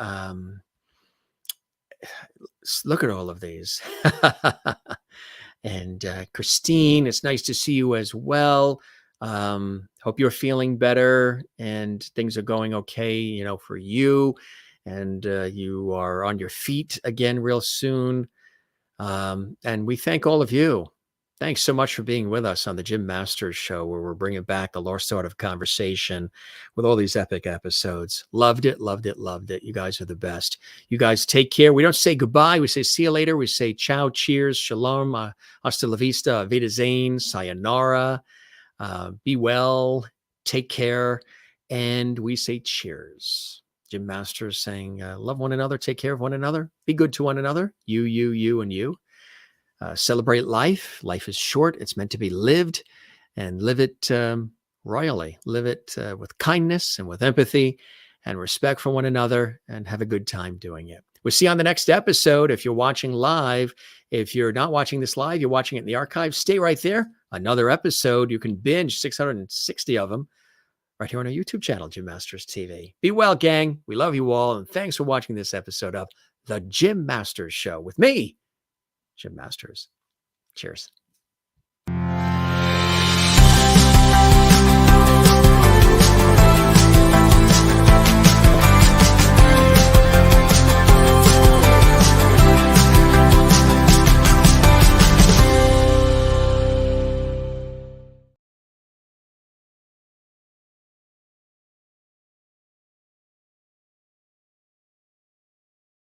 Look at all of these. And Christine, it's nice to see you as well. Hope you're feeling better and things are going okay, for you. And you are on your feet again real soon. And we thank all of you. Thanks so much for being with us on the Jim Masters Show, where we're bringing back the lost art of conversation with all these epic episodes. Loved it. You guys are the best. You guys take care. We don't say goodbye. We say see you later. We say ciao, cheers, shalom, hasta la vista, vida zane, sayonara, be well, take care. And we say cheers. Jim Masters saying, love one another, take care of one another, be good to one another, you, and you. Celebrate life. Life is short. It's meant to be lived, and live it royally. Live it with kindness and with empathy and respect for one another, and have a good time doing it. We'll see you on the next episode. If you're watching live, if you're not watching this live, you're watching it in the archive, stay right there. Another episode. You can binge 660 of them right here on our YouTube channel, Jim Masters TV. Be well, gang. We love you all. And thanks for watching this episode of The Jim Masters Show with me, Jim Masters. Cheers.